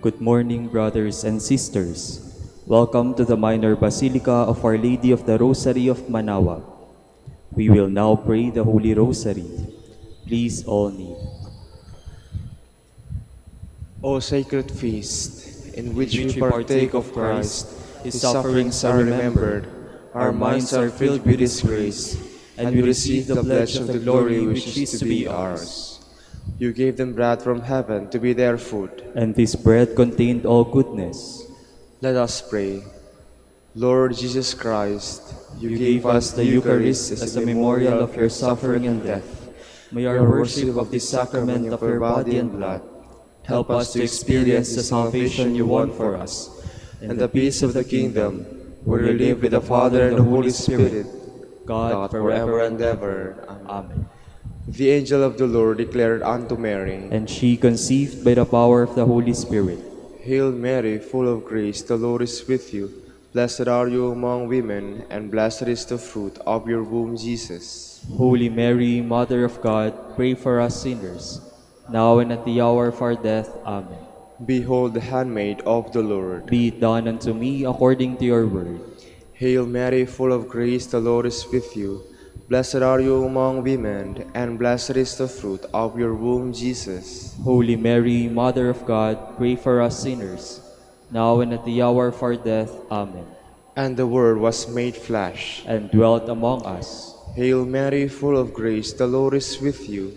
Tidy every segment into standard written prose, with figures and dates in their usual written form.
Good morning, brothers and sisters. Welcome to the Minor Basilica of Our Lady of the Rosary of Manaoag. We will now pray the Holy Rosary. Please all kneel. O sacred feast, in which we partake of Christ, His sufferings are remembered, our minds are filled with His grace, and we receive the pledge of the glory which is to be ours. You gave them bread from heaven to be their food. And this bread contained all goodness. Let us pray. Lord Jesus Christ, you gave us the Eucharist as a memorial of your suffering and death. May our worship of this sacrament of your body and blood help us to experience the salvation you won for us, and the peace of the kingdom, where you live with the Father and the Holy Spirit, God forever and ever. Amen. The angel of the Lord declared unto Mary, And she conceived by the power of the Holy Spirit. Hail Mary, full of grace, the Lord is with you. Blessed are you among women, and blessed is the fruit of your womb, Jesus. Holy Mary, Mother of God, pray for us sinners, now and at the hour of our death. Amen. Behold the handmaid of the Lord. Be it done unto me according to your word. Hail Mary, full of grace, the Lord is with you. Blessed are you among women, and blessed is the fruit of your womb, Jesus. Holy Mary, Mother of God, pray for us sinners, now and at the hour of our death. Amen. And the Word was made flesh, and dwelt among us. Hail Mary, full of grace, the Lord is with you.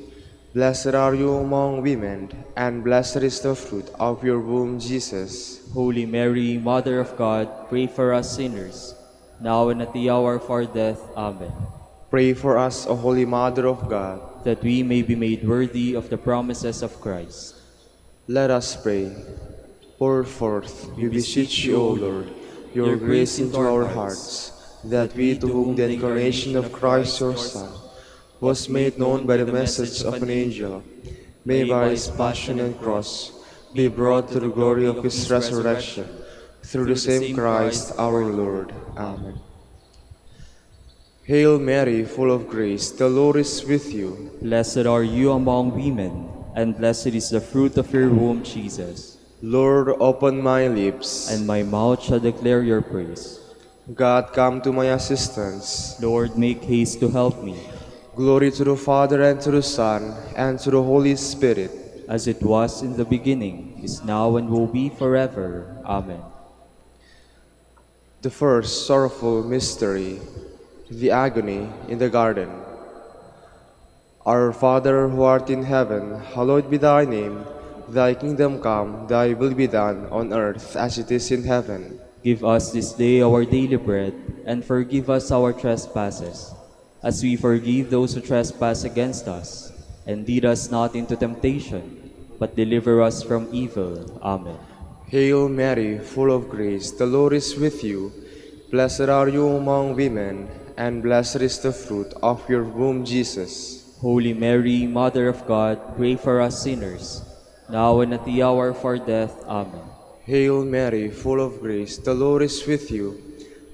Blessed are you among women, and blessed is the fruit of your womb, Jesus. Holy Mary, Mother of God, pray for us sinners, now and at the hour of our death. Amen. Pray for us, O Holy Mother of God, that we may be made worthy of the promises of Christ. Let us pray. Pour forth, we beseech you, O Lord, your grace into our hearts, that we, to whom the incarnation of Christ your Son was made known by the message of an angel, may by his passion and cross be brought to the glory of his resurrection, through the same Christ our Lord. Amen. Hail Mary, full of grace, the Lord is with you. Blessed are you among women, and blessed is the fruit of your womb, Jesus. Lord, open my lips, and my mouth shall declare your praise. God, come to my assistance. Lord, make haste to help me. Glory to the Father, and to the Son, and to the Holy Spirit. As it was in the beginning, is now, and will be forever. Amen. The first sorrowful mystery, the agony in the garden. Our Father, who art in heaven, hallowed be thy name. Thy kingdom come, thy will be done, on earth as it is in heaven. Give us this day our daily bread, and forgive us our trespasses, as we forgive those who trespass against us. And lead us not into temptation, but deliver us from evil. Amen. Hail Mary, full of grace, the Lord is with you. Blessed are you among women, and blessed is the fruit of your womb, Jesus. Holy Mary, Mother of God, pray for us sinners, now and at the hour of our death. Amen. Hail Mary, full of grace, the Lord is with you.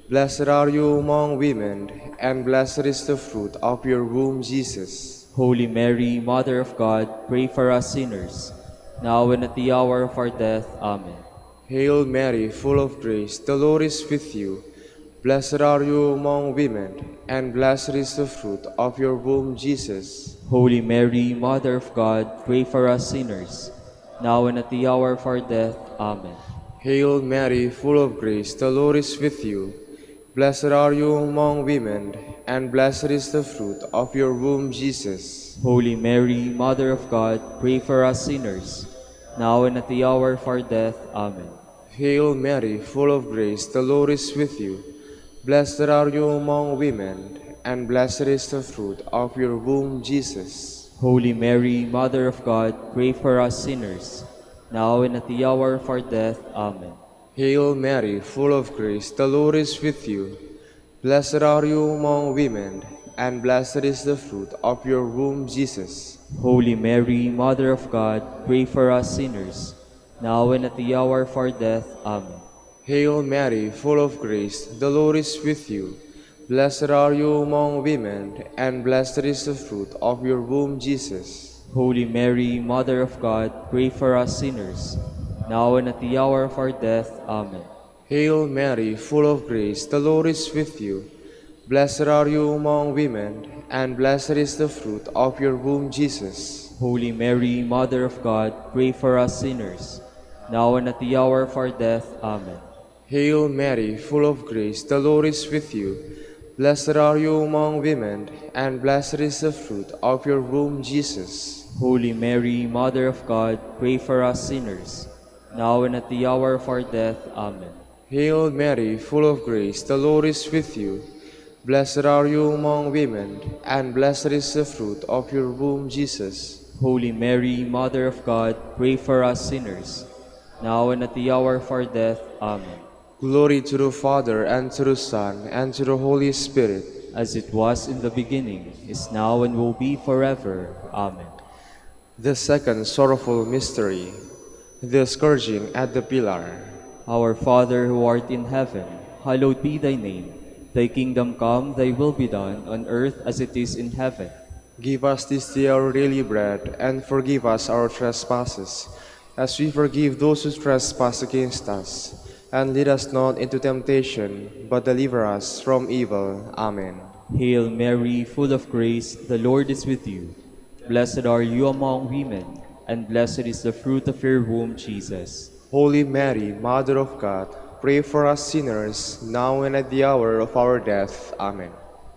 Blessed are you among women, and blessed is the fruit of your womb, Jesus. Holy Mary, Mother of God, pray for us sinners, now and at the hour of our death. Amen. Hail Mary, full of grace, the Lord is with you. Blessed are you among women, and blessed is the fruit of your womb, Jesus. Holy Mary, Mother of God, pray for us sinners, now and at the hour of our death. Amen. Hail Mary, full of grace, the Lord is with you. Blessed are you among women, and blessed is the fruit of your womb, Jesus. Holy Mary, Mother of God, pray for us sinners, now and at the hour of our death. Amen. Hail Mary, full of grace, the Lord is with you. Blessed are you among women, and blessed is the fruit of your womb, Jesus. Holy Mary, Mother of God, pray for us sinners, now and at the hour of our death. Amen. Hail Mary, full of grace, the Lord is with you. Blessed are you among women, and blessed is the fruit of your womb, Jesus. Holy Mary, Mother of God, pray for us sinners, now and at the hour of our death. Amen. Hail Mary, full of grace, the Lord is with you. Blessed are you among women, and blessed is the fruit of your womb, Jesus. Holy Mary, Mother of God, pray for us sinners, now and at the hour of our death. Amen. Hail Mary, full of grace, the Lord is with you. Blessed are you among women, and blessed is the fruit of your womb, Jesus. Holy Mary, Mother of God, pray for us sinners, now and at the hour of our death. Amen. Hail Mary, full of grace, the Lord is with you. Blessed are you among women, and blessed is the fruit of your womb, Jesus. Holy Mary, Mother of God, pray for us sinners, now and at the hour of our death. Amen. Hail Mary, full of grace, the Lord is with you. Blessed are you among women, and blessed is the fruit of your womb, Jesus. Holy Mary, Mother of God, pray for us sinners, now and at the hour of our death. Amen. Glory to the Father, and to the Son, and to the Holy Spirit. As it was in the beginning, is now, and will be forever. Amen. The second sorrowful mystery, the scourging at the pillar. Our Father who art in heaven, hallowed be thy name. Thy kingdom come, thy will be done, on earth as it is in heaven. Give us this day our daily bread, and forgive us our trespasses, as we forgive those who trespass against us. And lead us not into temptation, but deliver us from evil. Amen. Hail Mary, full of grace, the Lord is with you. Blessed are you among women, and blessed is the fruit of your womb, Jesus. Holy Mary, Mother of God, pray for us sinners, now and at the hour of our death. Amen.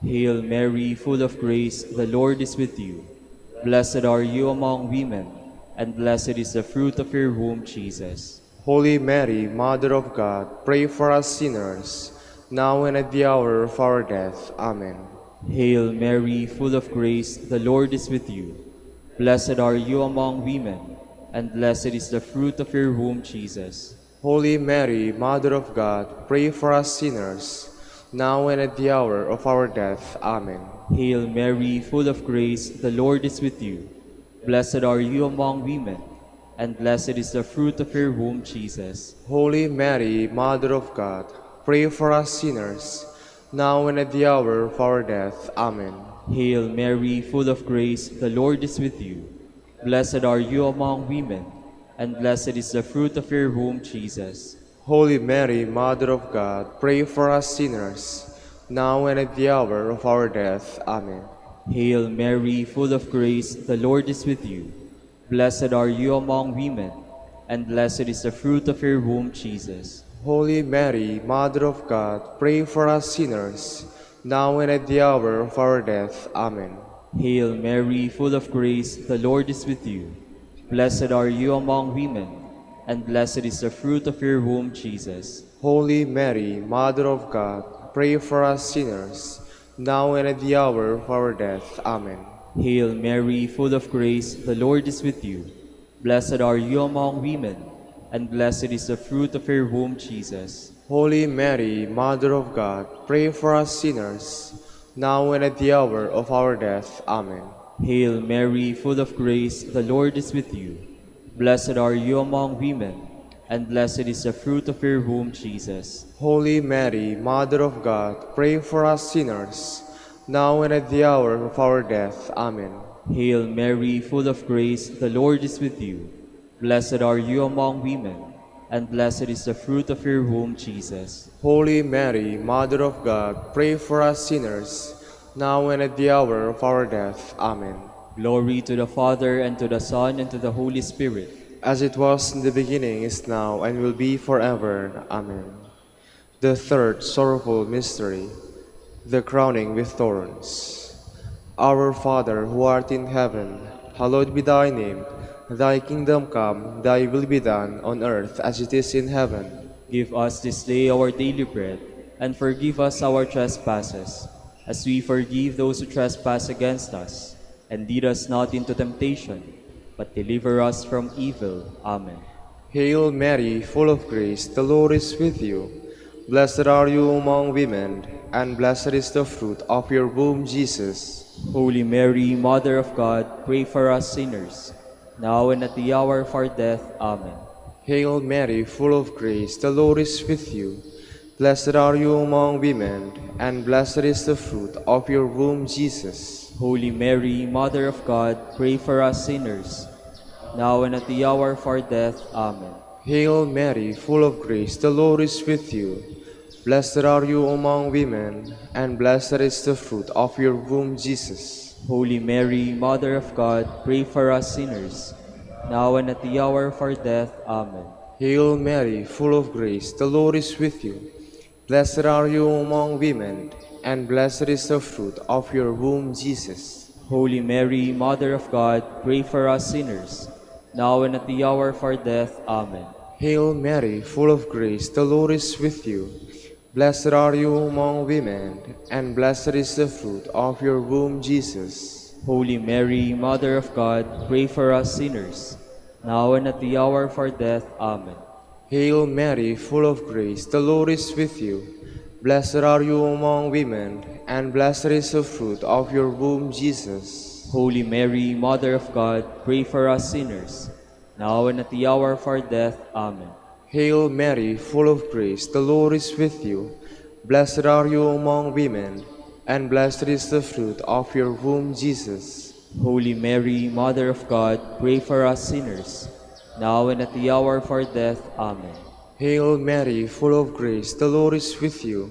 Hail Mary, full of grace, the Lord is with you. Blessed are you among women, and blessed is the fruit of your womb, Jesus. Holy Mary, Mother of God, pray for us sinners, now and at the hour of our death. Amen. Hail Mary, full of grace, the Lord is with you. Blessed are you among women, and blessed is the fruit of your womb, Jesus. Holy Mary, Mother of God, pray for us sinners, now and at the hour of our death. Amen. Hail Mary, full of grace, the Lord is with you. Blessed are you among women, and blessed is the fruit of your womb, Jesus. Holy Mary, Mother of God, pray for us sinners, now and at the hour of our death. Amen. Hail Mary, full of grace, the Lord is with you. Blessed are you among women, and blessed is the fruit of your womb, Jesus. Holy Mary, Mother of God, pray for us sinners, now and at the hour of our death. Amen. Hail Mary, full of grace, the Lord is with you. Blessed are you among women, and blessed is the fruit of your womb, Jesus. Holy Mary, Mother of God, pray for us sinners, now and at the hour of our death. Amen. Hail Mary, full of grace, the Lord is with you. Blessed are you among women, and blessed is the fruit of your womb, Jesus. Holy Mary, Mother of God, pray for us sinners, now and at the hour of our death. Amen. Hail Mary, full of grace, the Lord is with you. Blessed are you among women, and blessed is the fruit of your womb, Jesus. Holy Mary, Mother of God, pray for us sinners, now and at the hour of our death. Amen. Hail Mary, full of grace, the Lord is with you. Blessed are you among women, and blessed is the fruit of your womb, Jesus. Holy Mary, Mother of God, pray for us sinners, now and at the hour of our death. Amen. Hail Mary, full of grace, the Lord is with you. Blessed are you among women, and blessed is the fruit of your womb, Jesus. Holy Mary, Mother of God, pray for us sinners, now and at the hour of our death. Amen. Glory to the Father, and to the Son, and to the Holy Spirit. As it was in the beginning, is now, and will be forever. Amen. The third sorrowful mystery, the crowning with thorns. Our Father, who art in heaven, hallowed be thy name. Thy kingdom come, thy will be done, on earth as it is in heaven. Give us this day our daily bread, and forgive us our trespasses, as we forgive those who trespass against us. And lead us not into temptation, but deliver us from evil. Amen. Hail Mary, full of grace, the Lord is with you. Blessed are you among women, and blessed is the fruit of your womb, Jesus. Holy Mary, Mother of God, pray for us sinners, now and at the hour of our death. Amen. Hail Mary, full of grace, the Lord is with you. Blessed are you among women, and blessed is the fruit of your womb, Jesus. Holy Mary, Mother of God, pray for us sinners, now and at the hour of our death. Amen. Hail Mary, full of grace, the Lord is with you. Blessed are you among women, and blessed is the fruit of your womb, Jesus. Holy Mary, Mother of God, pray for us sinners, now and at the hour of our death. Amen. Hail Mary, full of grace, the Lord is with you. Blessed are you among women, and blessed is the fruit of your womb, Jesus. Holy Mary, Mother of God, pray for us sinners, now and at the hour of our death. Amen. Hail Mary, full of grace, the Lord is with you. Blessed are you among women, and blessed is the fruit of your womb, Jesus. Holy Mary, Mother of God, pray for us sinners, now and at the hour of our death. Amen. Hail Mary, full of grace, the Lord is with you. Blessed are you among women, and blessed is the fruit of your womb, Jesus. Holy Mary, Mother of God, pray for us sinners, now and at the hour of our death. Amen. Hail Mary, full of grace, the Lord is with you. Blessed are you among women, and blessed is the fruit of your womb, Jesus. Holy Mary, Mother of God, pray for us sinners, now and at the hour of our death. Amen. Hail Mary, full of grace, the Lord is with you.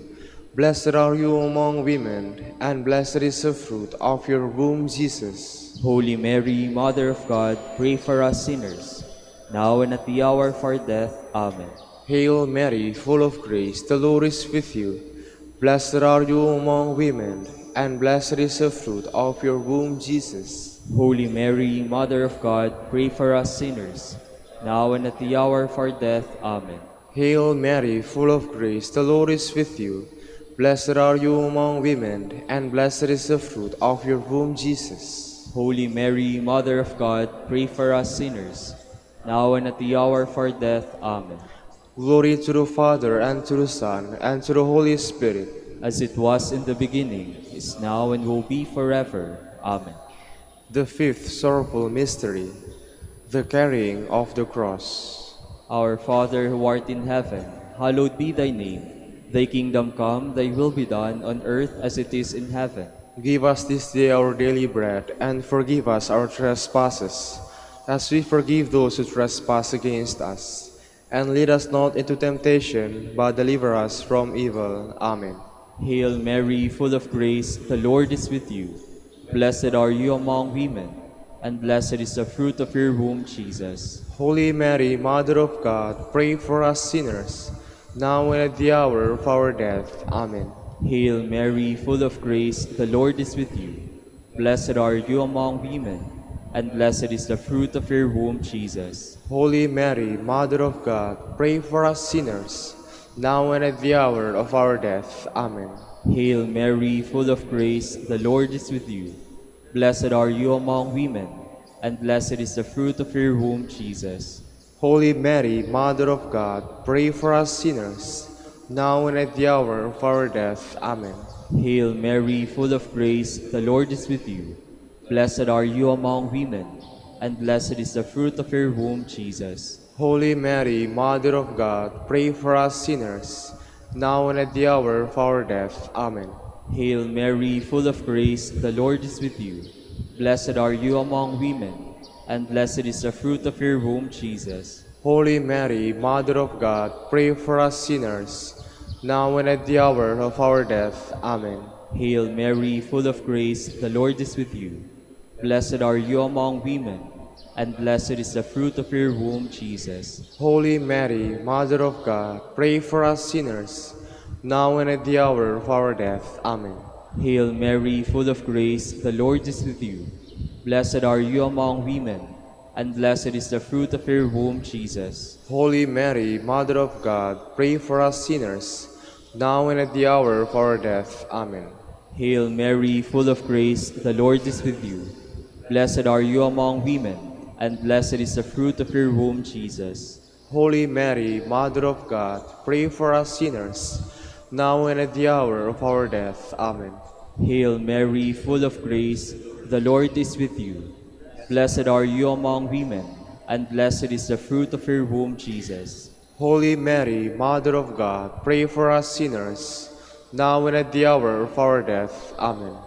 Blessed are you among women, and blessed is the fruit of your womb, Jesus. Holy Mary, Mother of God, pray for us sinners, now and at the hour of our death. Amen. Hail Mary, full of grace, the Lord is with you. Blessed are you among women, and blessed is the fruit of your womb, Jesus. Holy Mary, Mother of God, pray for us sinners, now and at the hour of our death. Amen. Hail Mary, full of grace, the Lord is with you. Blessed are you among women, and blessed is the fruit of your womb, Jesus. Holy Mary, Mother of God, pray for us sinners, now and at the hour of our death. Amen. Glory to the Father, and to the Son, and to the Holy Spirit. As it was in the beginning, is now, and will be forever. Amen. The fifth sorrowful mystery, the carrying of the cross. Our Father who art in heaven, hallowed be thy name. Thy kingdom come, thy will be done on earth as it is in heaven. Give us this day our daily bread, and forgive us our trespasses, as we forgive those who trespass against us. And lead us not into temptation, but deliver us from evil. Amen. Hail Mary, full of grace, the Lord is with you. Blessed are you among women, and blessed is the fruit of your womb, Jesus. Holy Mary, Mother of God, pray for us sinners, now and at the hour of our death. Amen. Hail Mary, full of grace, the Lord is with you. Blessed are you among women, and blessed is the fruit of your womb, Jesus. Holy Mary, Mother of God, pray for us sinners, now and at the hour of our death. Amen. Hail Mary, full of grace, the Lord is with you. Blessed are you among women, and blessed is the fruit of your womb, Jesus. Holy Mary, Mother of God, pray for us sinners, now and at the hour of our death. Amen. Hail Mary, full of grace, the Lord is with you. Blessed are you among women, and blessed is the fruit of your womb, Jesus. Holy Mary, Mother of God, pray for us sinners, now and at the hour of our death. Amen. Hail Mary, full of grace, the Lord is with you. Blessed are you among women, and blessed is the fruit of your womb, Jesus. Holy Mary, Mother of God, pray for us sinners, now and at the hour of our death. Amen. Hail Mary, full of grace, the Lord is with you. Blessed are you among women, and blessed is the fruit of your womb, Jesus. Holy Mary, Mother of God, pray for us sinners, now and at the hour of our death. Amen. Hail Mary, full of grace, the Lord is with you. Blessed are you among women, and blessed is the fruit of your womb, Jesus. Holy Mary, Mother of God, pray for us sinners, now and at the hour of our death. Amen. Hail Mary, full of grace, the Lord is with you. Blessed are you among women, and blessed is the fruit of your womb, Jesus. Holy Mary, Mother of God, pray for us sinners, now and at the hour of our death. Amen. Hail Mary, full of grace, the Lord is with you. Blessed are you among women, and blessed is the fruit of your womb, Jesus. Holy Mary, Mother of God, pray for us sinners, now and at the hour of our death. Amen.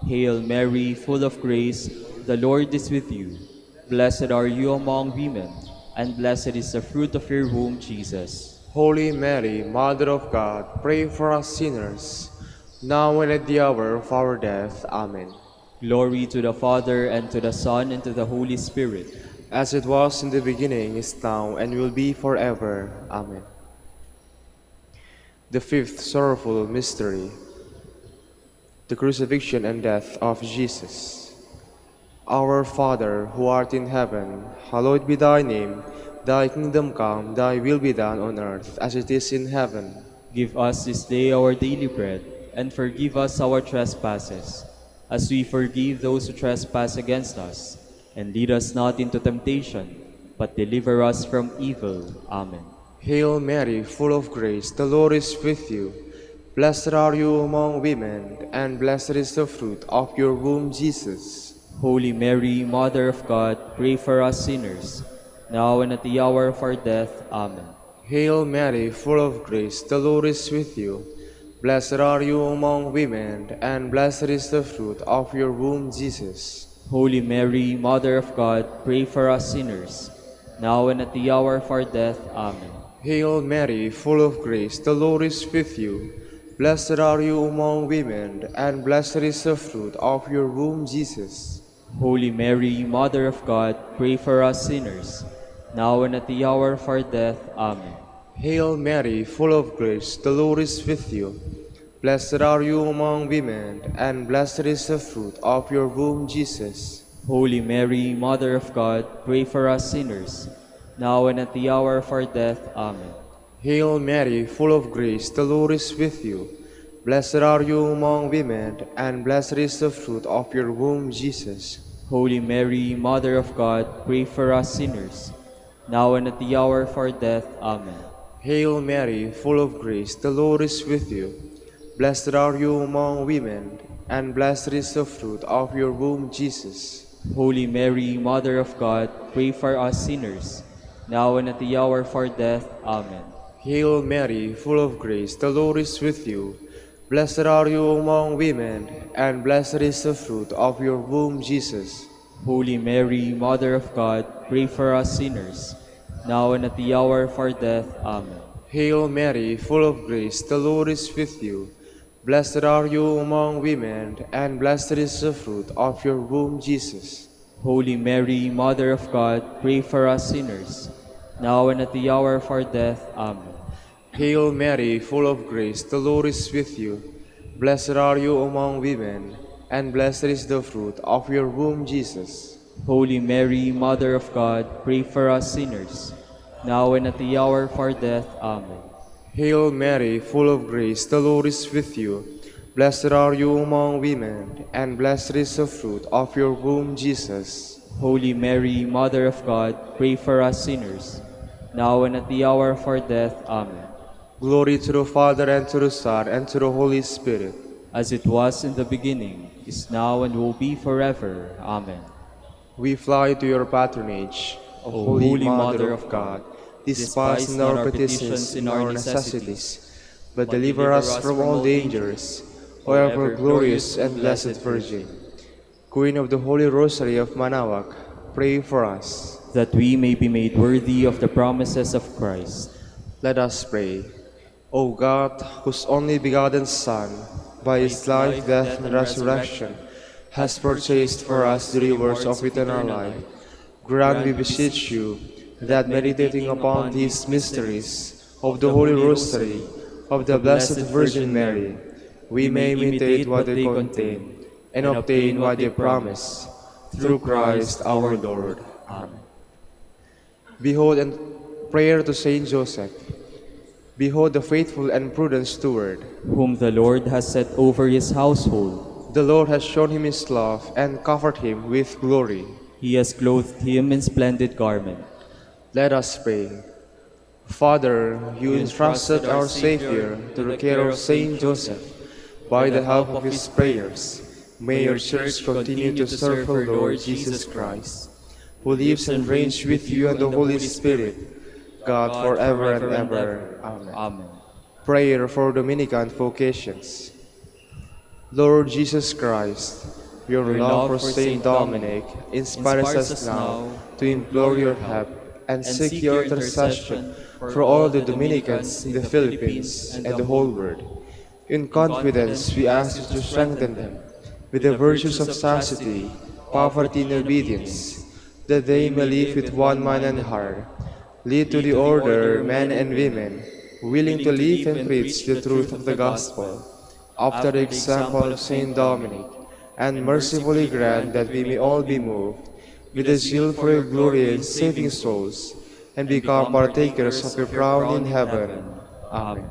Hail Mary, full of grace, the Lord is with you. Blessed are you among women, and blessed is the fruit of your womb, Jesus. Holy Mary, Mother of God, pray for us sinners, now and at the hour of our death. Amen. Glory to the Father, and to the Son, and to the Holy Spirit. As it was in the beginning, is now, and will be forever. Amen. The fifth sorrowful mystery, the crucifixion and death of Jesus. Our Father, who art in heaven, hallowed be thy name. Thy kingdom come, thy will be done on earth as it is in heaven. Give us this day our daily bread, and forgive us our trespasses, as we forgive those who trespass against us. And lead us not into temptation, but deliver us from evil. Amen. Hail Mary, full of grace, the Lord is with you. Blessed are you among women, and blessed is the fruit of your womb, Jesus. Holy Mary, Mother of God, pray for us sinners, now and at the hour of our death. Amen. Hail Mary, full of grace, the Lord is with you. Blessed are you among women, and blessed is the fruit of your womb, Jesus. Holy Mary, Mother of God, pray for us sinners, now and at the hour of our death. Amen. Hail Mary, full of grace, the Lord is with you. Blessed are you among women, and blessed is the fruit of your womb, Jesus. Holy Mary, Mother of God, pray for us sinners, now and at the hour of our death. Amen. Hail Mary, full of grace, the Lord is with you. Blessed are you among women, and blessed is the fruit of your womb, Jesus. Holy Mary, Mother of God, pray for us sinners, now and at the hour of our death. Amen. Hail Mary, full of grace, the Lord is with you. Blessed are you among women, and blessed is the fruit of your womb, Jesus. Holy Mary, Mother of God, pray for us sinners, now and at the hour of our death. Amen. Hail Mary, full of grace, the Lord is with you. Blessed are you among women, and blessed is the fruit of your womb, Jesus. Holy Mary, Mother of God, pray for us sinners, now and at the hour of our death. Amen. Hail Mary, full of grace, the Lord is with you. Blessed are you among women, and blessed is the fruit of your womb, Jesus. Holy Mary, Mother of God, pray for us sinners, now and at the hour of our death. Amen. Hail Mary, full of grace, the Lord is with you. Blessed are you among women, and blessed is the fruit of your womb, Jesus. Holy Mary, Mother of God, pray for us sinners, now and at the hour of our death. Amen. Hail Mary, full of grace, the Lord is with you. Blessed are you among women, and blessed is the fruit of your womb, Jesus. Holy Mary, Mother of God, pray for us sinners, now and at the hour of our death. Amen. Hail Mary, full of grace, the Lord is with you. Blessed are you among women, and blessed is the fruit of your womb, Jesus. Holy Mary, Mother of God, pray for us sinners, now and at the hour of our death. Amen. Glory to the Father, and to the Son, and to the Holy Spirit. As it was in the beginning, is now, and will be forever. Amen. We fly to your patronage, O Holy Mother of God. Despise not our petitions in our necessities, but deliver us from all dangers, O ever glorious and blessed Virgin. Queen of the Holy Rosary of Manaoag, pray for us. That we may be made worthy of the promises of Christ. Let us pray. O God, whose only begotten Son, by his life, death, and resurrection, has purchased for us the rewards of eternal life, grant, we beseech you, that meditating upon these mysteries of the Holy Rosary of the Blessed Virgin Mary, we may imitate what they contain and obtain what they promise, through Christ our Lord. Amen. Behold, and prayer to Saint Joseph. Behold the faithful and prudent steward, whom the Lord has set over his household. The Lord has shown him his love and covered him with glory. He has clothed him in splendid garment. Let us pray. Father, you entrusted our Savior to the care of Saint Joseph. By the help of his prayers, may your Church continue to serve our Lord Jesus Christ, who lives and reigns with you and the Holy Spirit, God forever and ever. Amen. Amen. Prayer for Dominican vocations. Lord Jesus Christ, your love for Saint Dominic inspires us now to implore your help and seek your intercession for all the Dominicans in the Philippines and the whole world. In confidence, we ask you to strengthen them with the virtues of chastity, poverty, and obedience, that they may live with one mind and heart. Lead to the order men and women, willing to live and preach the truth of the gospel, after the example of Saint Dominic, and mercifully grant that we may all be moved with a zeal for your glory in saving souls, and become partakers of your crown in heaven. Amen.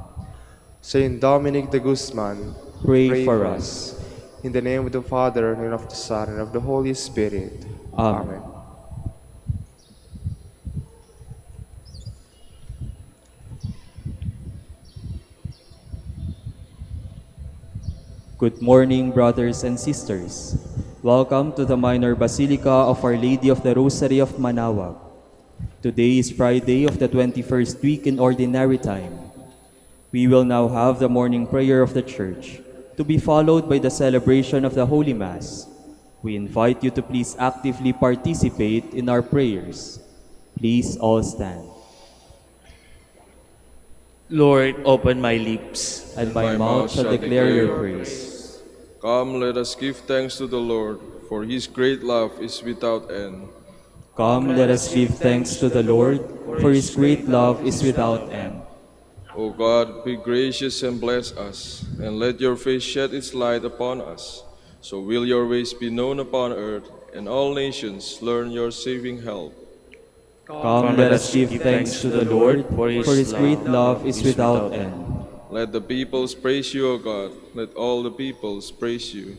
Saint Dominic de Guzman, Pray for us. In the name of the Father, and of the Son, and of the Holy Spirit. Amen. Good morning, brothers and sisters. Welcome to the Minor Basilica of Our Lady of the Rosary of Manaoag. Today is Friday of the 21st week in Ordinary Time. We will now have the morning prayer of the Church, to be followed by the celebration of the Holy Mass. We invite you to please actively participate in our prayers. Please all stand. Lord, open my lips, And my mouth shall declare your praise. Come, let us give thanks to the Lord, for his great love is without end. Come, let us give thanks to the Lord, for his great love is without end. O God, be gracious and bless us, and let your face shed its light upon us. So will your ways be known upon earth, and all nations learn your saving help. Come, let us give thanks to the Lord, for his great love is without end. Let the peoples praise you, O God. Let all the peoples praise you.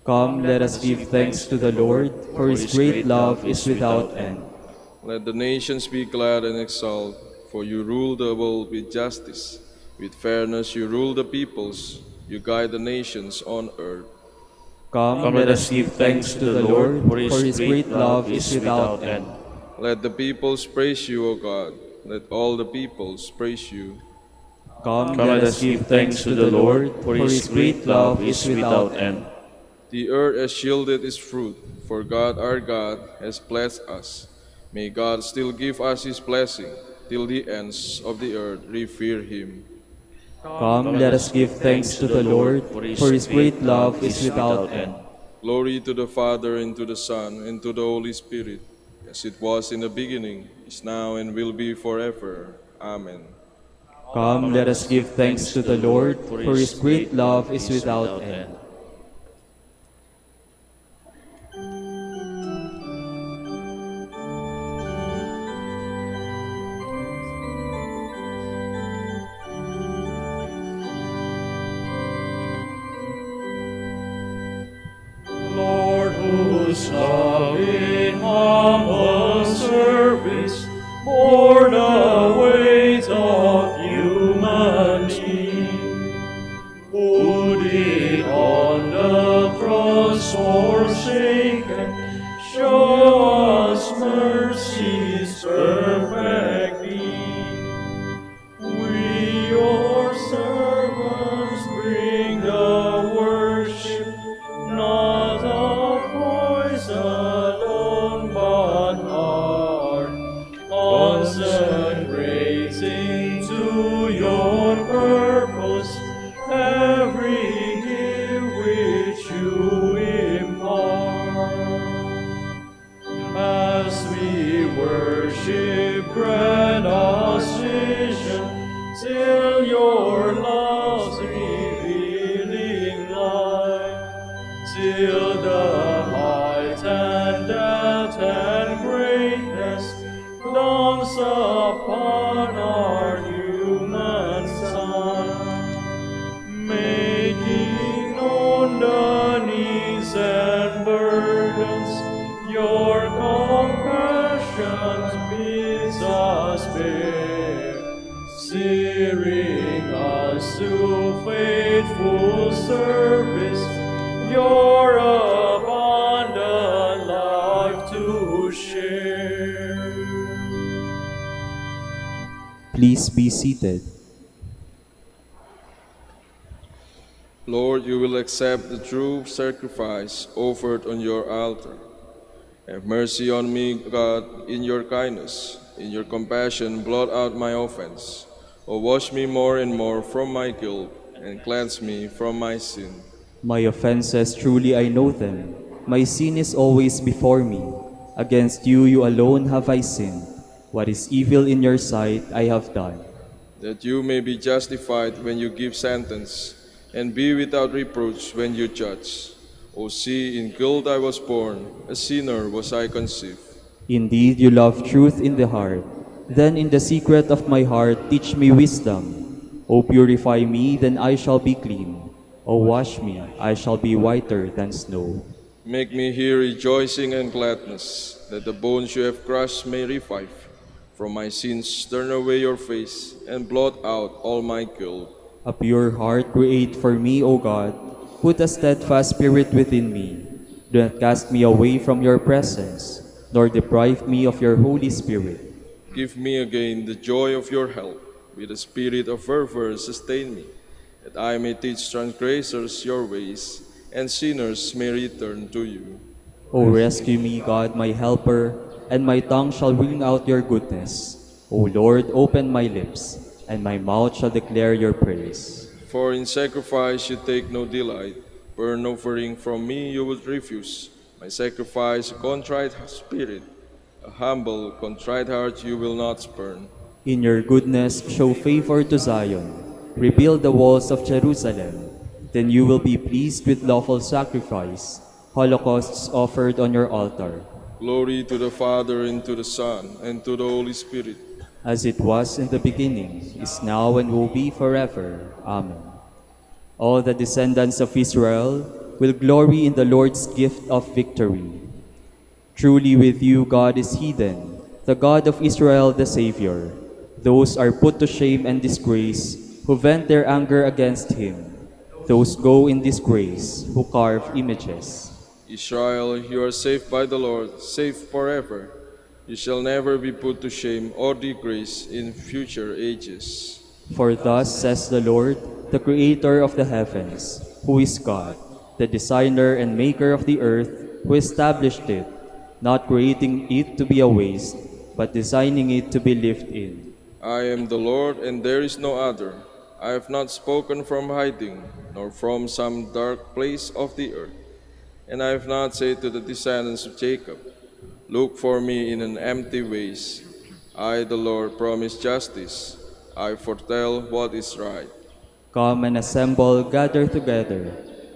Come, let us give thanks to the Lord, for his great love is without end. Let the nations be glad and exult, for you rule the world with justice. With fairness you rule the peoples, you guide the nations on earth. Come, let us give thanks to the Lord, for his great love is without end. Let the peoples praise you, O God. Let all the peoples praise you. Come, let us give thanks to the Lord, for his great love is without end. The earth has yielded its fruit, for God our God has blessed us. May God still give us his blessing, till the ends of the earth revere him. Come, let us give thanks to the Lord, for his great love is without end. Glory to the Father, and to the Son, and to the Holy Spirit, as it was in the beginning, is now, and will be forever. Amen. Come, let us give thanks to the Lord, for his great love is without end. Lord, whose loving humble service bore the weight of human need, who did on the cross forsaken show us mercy's perfect deed. We, your servants, bring the worship, not of voice alone, but heart, consecrating to your purpose every gift which you impart. As we worship, grant us vision, till your love's revealing light, till the height and depth and greatness dawns upon our human son, making known the needs and burdens your compassion bids us bear, steering us to faithful service, your abundant life to share. Please be seated. Lord, you will accept the true sacrifice offered on your altar. Have mercy on me, God, in your kindness, In your compassion, blot out my offense. O wash me more and more from my guilt, and cleanse me from my sin. My offenses, truly I know them. My sin is always before me. Against you, you alone have I sinned. What is evil in your sight I have done. That you may be justified when you give sentence, and be without reproach when you judge. O see, in guilt I was born, a sinner was I conceived. Indeed, you love truth in the heart. Then in the secret of my heart, teach me wisdom. O purify me, then I shall be clean. O wash me, I shall be whiter than snow. Make me hear rejoicing and gladness, that the bones you have crushed may revive. From my sins turn away your face, and blot out all my guilt. A pure heart create for me, O God. Put a steadfast spirit within me. Do not cast me away from your presence, nor deprive me of your Holy Spirit. Give me again the joy of your help. With a spirit of fervor sustain me, that I may teach transgressors your ways, and sinners may return to you. O rescue me, God, my helper, and my tongue shall ring out your goodness. O Lord, open my lips, and my mouth shall declare your praise. For in sacrifice you take no delight, burnt offering from me you would refuse. My sacrifice, a contrite spirit, a humble, contrite heart you will not spurn. In your goodness, show favor to Zion. Rebuild the walls of Jerusalem. Then you will be pleased with lawful sacrifice, holocausts offered on your altar. Glory to the Father, and to the Son, and to the Holy Spirit. As it was in the beginning, is now, and will be forever. Amen. All the descendants of Israel will glory in the Lord's gift of victory. Truly with you God is hidden, the God of Israel the Savior. Those are put to shame and disgrace who vent their anger against him. Those go in disgrace who carve images. Israel, you are safe by the Lord, safe forever. You shall never be put to shame or disgrace in future ages. For thus says the Lord, the Creator of the heavens, who is God, the designer and maker of the earth, who established it, not creating it to be a waste, but designing it to be lived in. I am the Lord, and there is no other. I have not spoken from hiding, nor from some dark place of the earth. And I have not said to the descendants of Jacob, look for me in an empty waste. I, the Lord, promise justice. I foretell what is right. Come and assemble, gather together,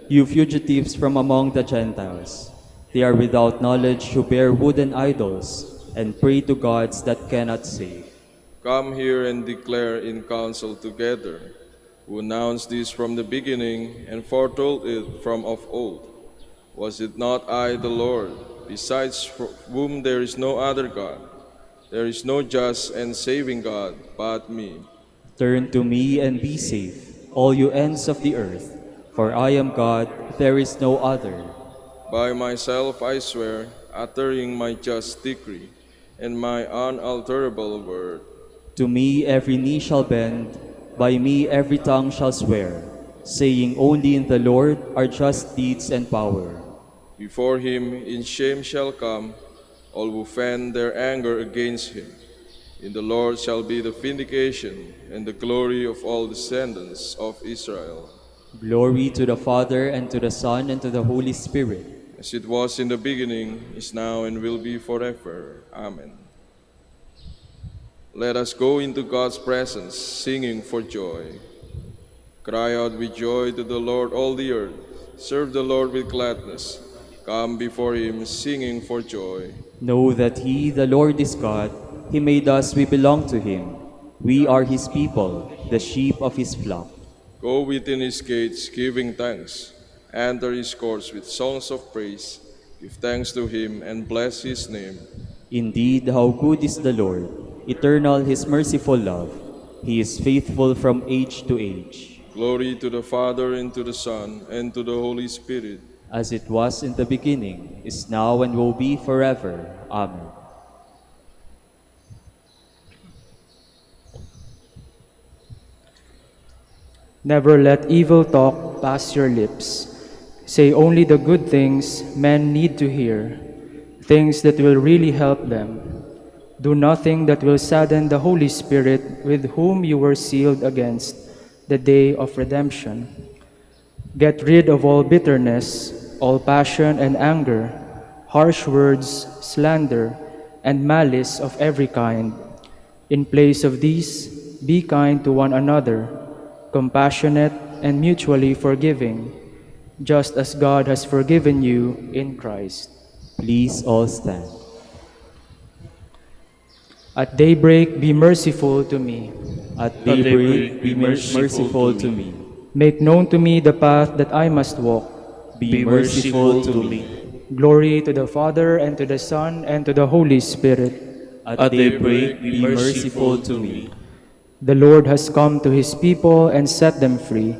you fugitives from among the Gentiles. They are without knowledge who bear wooden idols, and pray to gods that cannot save. Come here and declare in council together, who announced this from the beginning and foretold it from of old. Was it not I, the Lord, besides whom there is no other God? There is no just and saving God but me. Turn to me and be safe, all you ends of the earth, for I am God, there is no other. By myself I swear, uttering my just decree, and my unalterable word. To me every knee shall bend, by me every tongue shall swear, saying only in the Lord are just deeds and power. Before him in shame shall come all who fan their anger against him. In the Lord shall be the vindication and the glory of all descendants of Israel. Glory to the Father, and to the Son, and to the Holy Spirit. As it was in the beginning, is now, and will be forever. Amen. Let us go into God's presence, singing for joy. Cry out with joy to the Lord, all the earth. Serve the Lord with gladness. Come before him, singing for joy. Know that he, the Lord, is God. He made us, we belong to him. We are his people, the sheep of his flock. Go within his gates, giving thanks. Enter his courts with songs of praise. Give thanks to him and bless his name. Indeed, how good is the Lord, eternal his merciful love. He is faithful from age to age. Glory to the Father, and to the Son, and to the Holy Spirit. As it was in the beginning, is now, and will be forever. Amen. Never let evil talk pass your lips. Say only the good things men need to hear, things that will really help them. Do nothing that will sadden the Holy Spirit, with whom you were sealed against the day of redemption. Get rid of all bitterness, all passion and anger, harsh words, slander, and malice of every kind. In place of these, be kind to one another, compassionate and mutually forgiving, just as God has forgiven you in Christ. Please all stand. At daybreak, be merciful to me. At daybreak, be merciful to me. Make known to me the path that I must walk. Be merciful to me. Glory to the Father, and to the Son, and to the Holy Spirit. At daybreak, be merciful to me. The Lord has come to his people and set them free.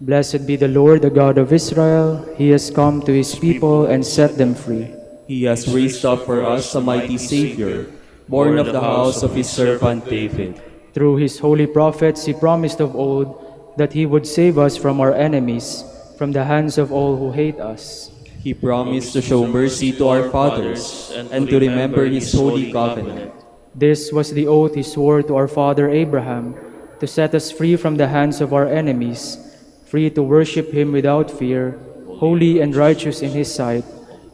Blessed be the Lord, the God of Israel. He has come to his people and set them free. He has raised up for us a mighty Savior, born of the house of his servant David. Through his holy prophets, he promised of old that he would save us from our enemies, from the hands of all who hate us. He promised to show mercy to our fathers and to remember his holy covenant. This was the oath he swore to our father Abraham, to set us free from the hands of our enemies, free to worship him without fear, holy and righteous in his sight,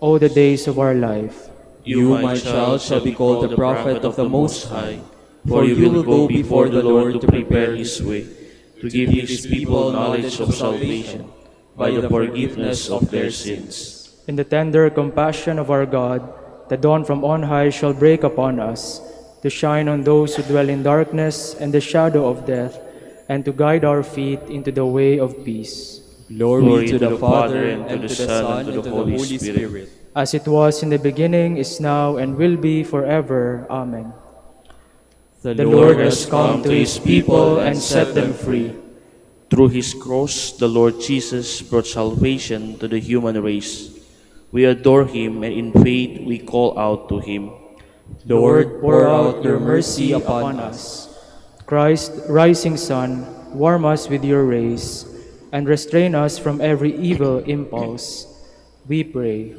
all the days of our life. You, my child, shall be called the prophet of the Most High, for you will go before the Lord to prepare his way, to give his people knowledge of salvation by the forgiveness of their sins. In the tender compassion of our God, the dawn from on high shall break upon us, to shine on those who dwell in darkness and the shadow of death, and to guide our feet into the way of peace. Glory to the Father, and to the Son, and to the Holy Spirit. As it was in the beginning, is now, and will be forever. Amen. The Lord has come to his people and set them free. Through his cross, the Lord Jesus brought salvation to the human race. We adore him, and in faith we call out to him. Lord, pour out your mercy upon us. Christ, rising sun, warm us with your rays, and restrain us from every evil impulse. We pray.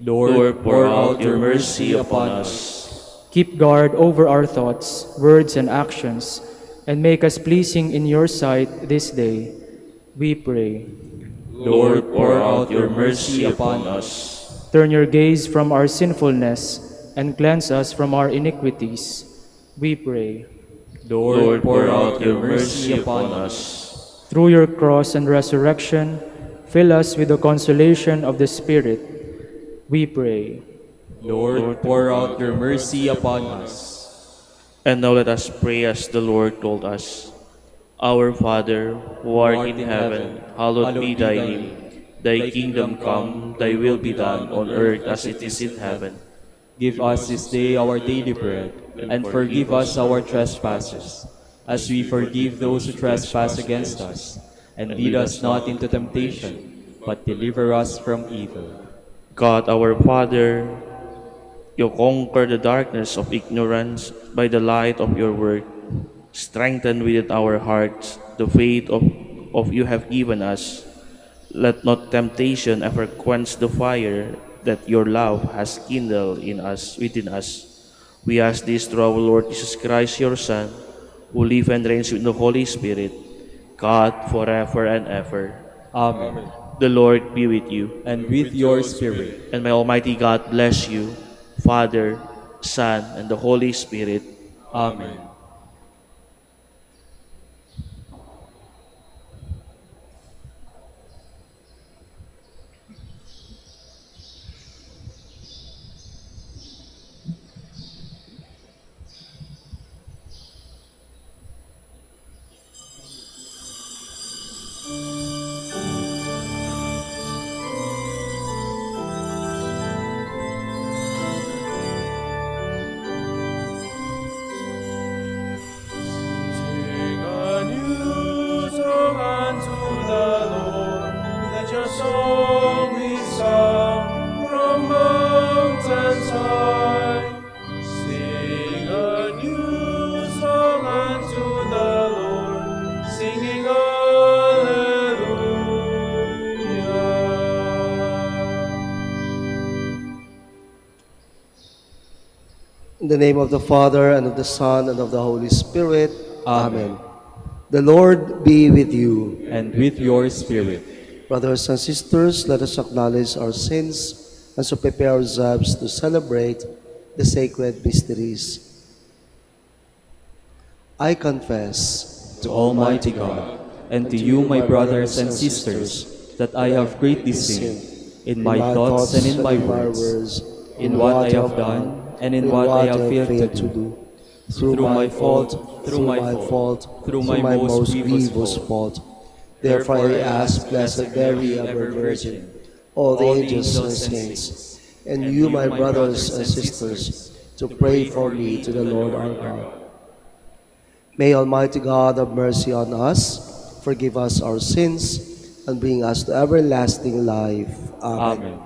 Lord, pour out your mercy upon us. Keep guard over our thoughts, words, and actions, and make us pleasing in your sight this day. We pray. Lord, pour out your mercy upon us. Turn your gaze from our sinfulness and cleanse us from our iniquities. We pray. Lord, pour out your mercy upon us. Through your cross and resurrection, fill us with the consolation of the Spirit. We pray. Lord, pour out your mercy upon us. And now let us pray as the Lord told us. Our Father, who art in heaven, hallowed be thy name. Thy kingdom come, thy will be done on earth as it is in heaven. Give us this day our daily bread, and forgive us our trespasses, as we forgive those who trespass against us. And lead us not into temptation, but deliver us from evil. God our Father, you conquer the darkness of ignorance by the light of your word. Strengthen within our hearts the faith of you have given us. Let not temptation ever quench the fire that your love has kindled within us. We ask this through our Lord Jesus Christ, your Son, who lives and reigns with the Holy Spirit, God forever and ever. Amen. The Lord be with you. And with your spirit. And may Almighty God bless you, Father, Son, and the Holy Spirit. Amen. In the name of the Father, and of the Son, and of the Holy Spirit. Amen. The Lord be with you. And with your spirit. Brothers and sisters, let us acknowledge our sins and so prepare ourselves to celebrate the sacred mysteries. I confess To Almighty God, and to you, my brothers and sisters, that I have greatly sinned in my thoughts and in my words, in what I have done and in what I have failed to do, through my fault, through my most grievous fault. Therefore I ask Blessed Mary, ever Virgin, all the angels and saints, and you, my brothers and sisters, to pray for me to the Lord our God. May Almighty God have mercy on us, forgive us our sins, and bring us to everlasting life. Amen. Amen.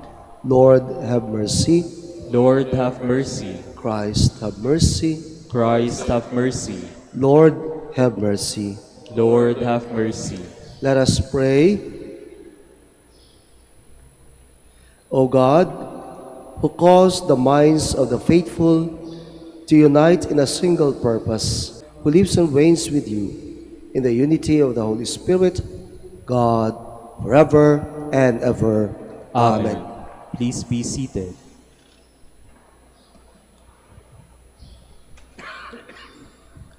Lord, have mercy. Lord, have mercy. Christ, have mercy. Christ, have mercy. Lord, have mercy. Lord, have mercy. Let us pray. O God, who caused the minds of the faithful to unite in a single purpose, who lives and reigns with you in the unity of the Holy Spirit, God, forever and ever. Amen. Please be seated.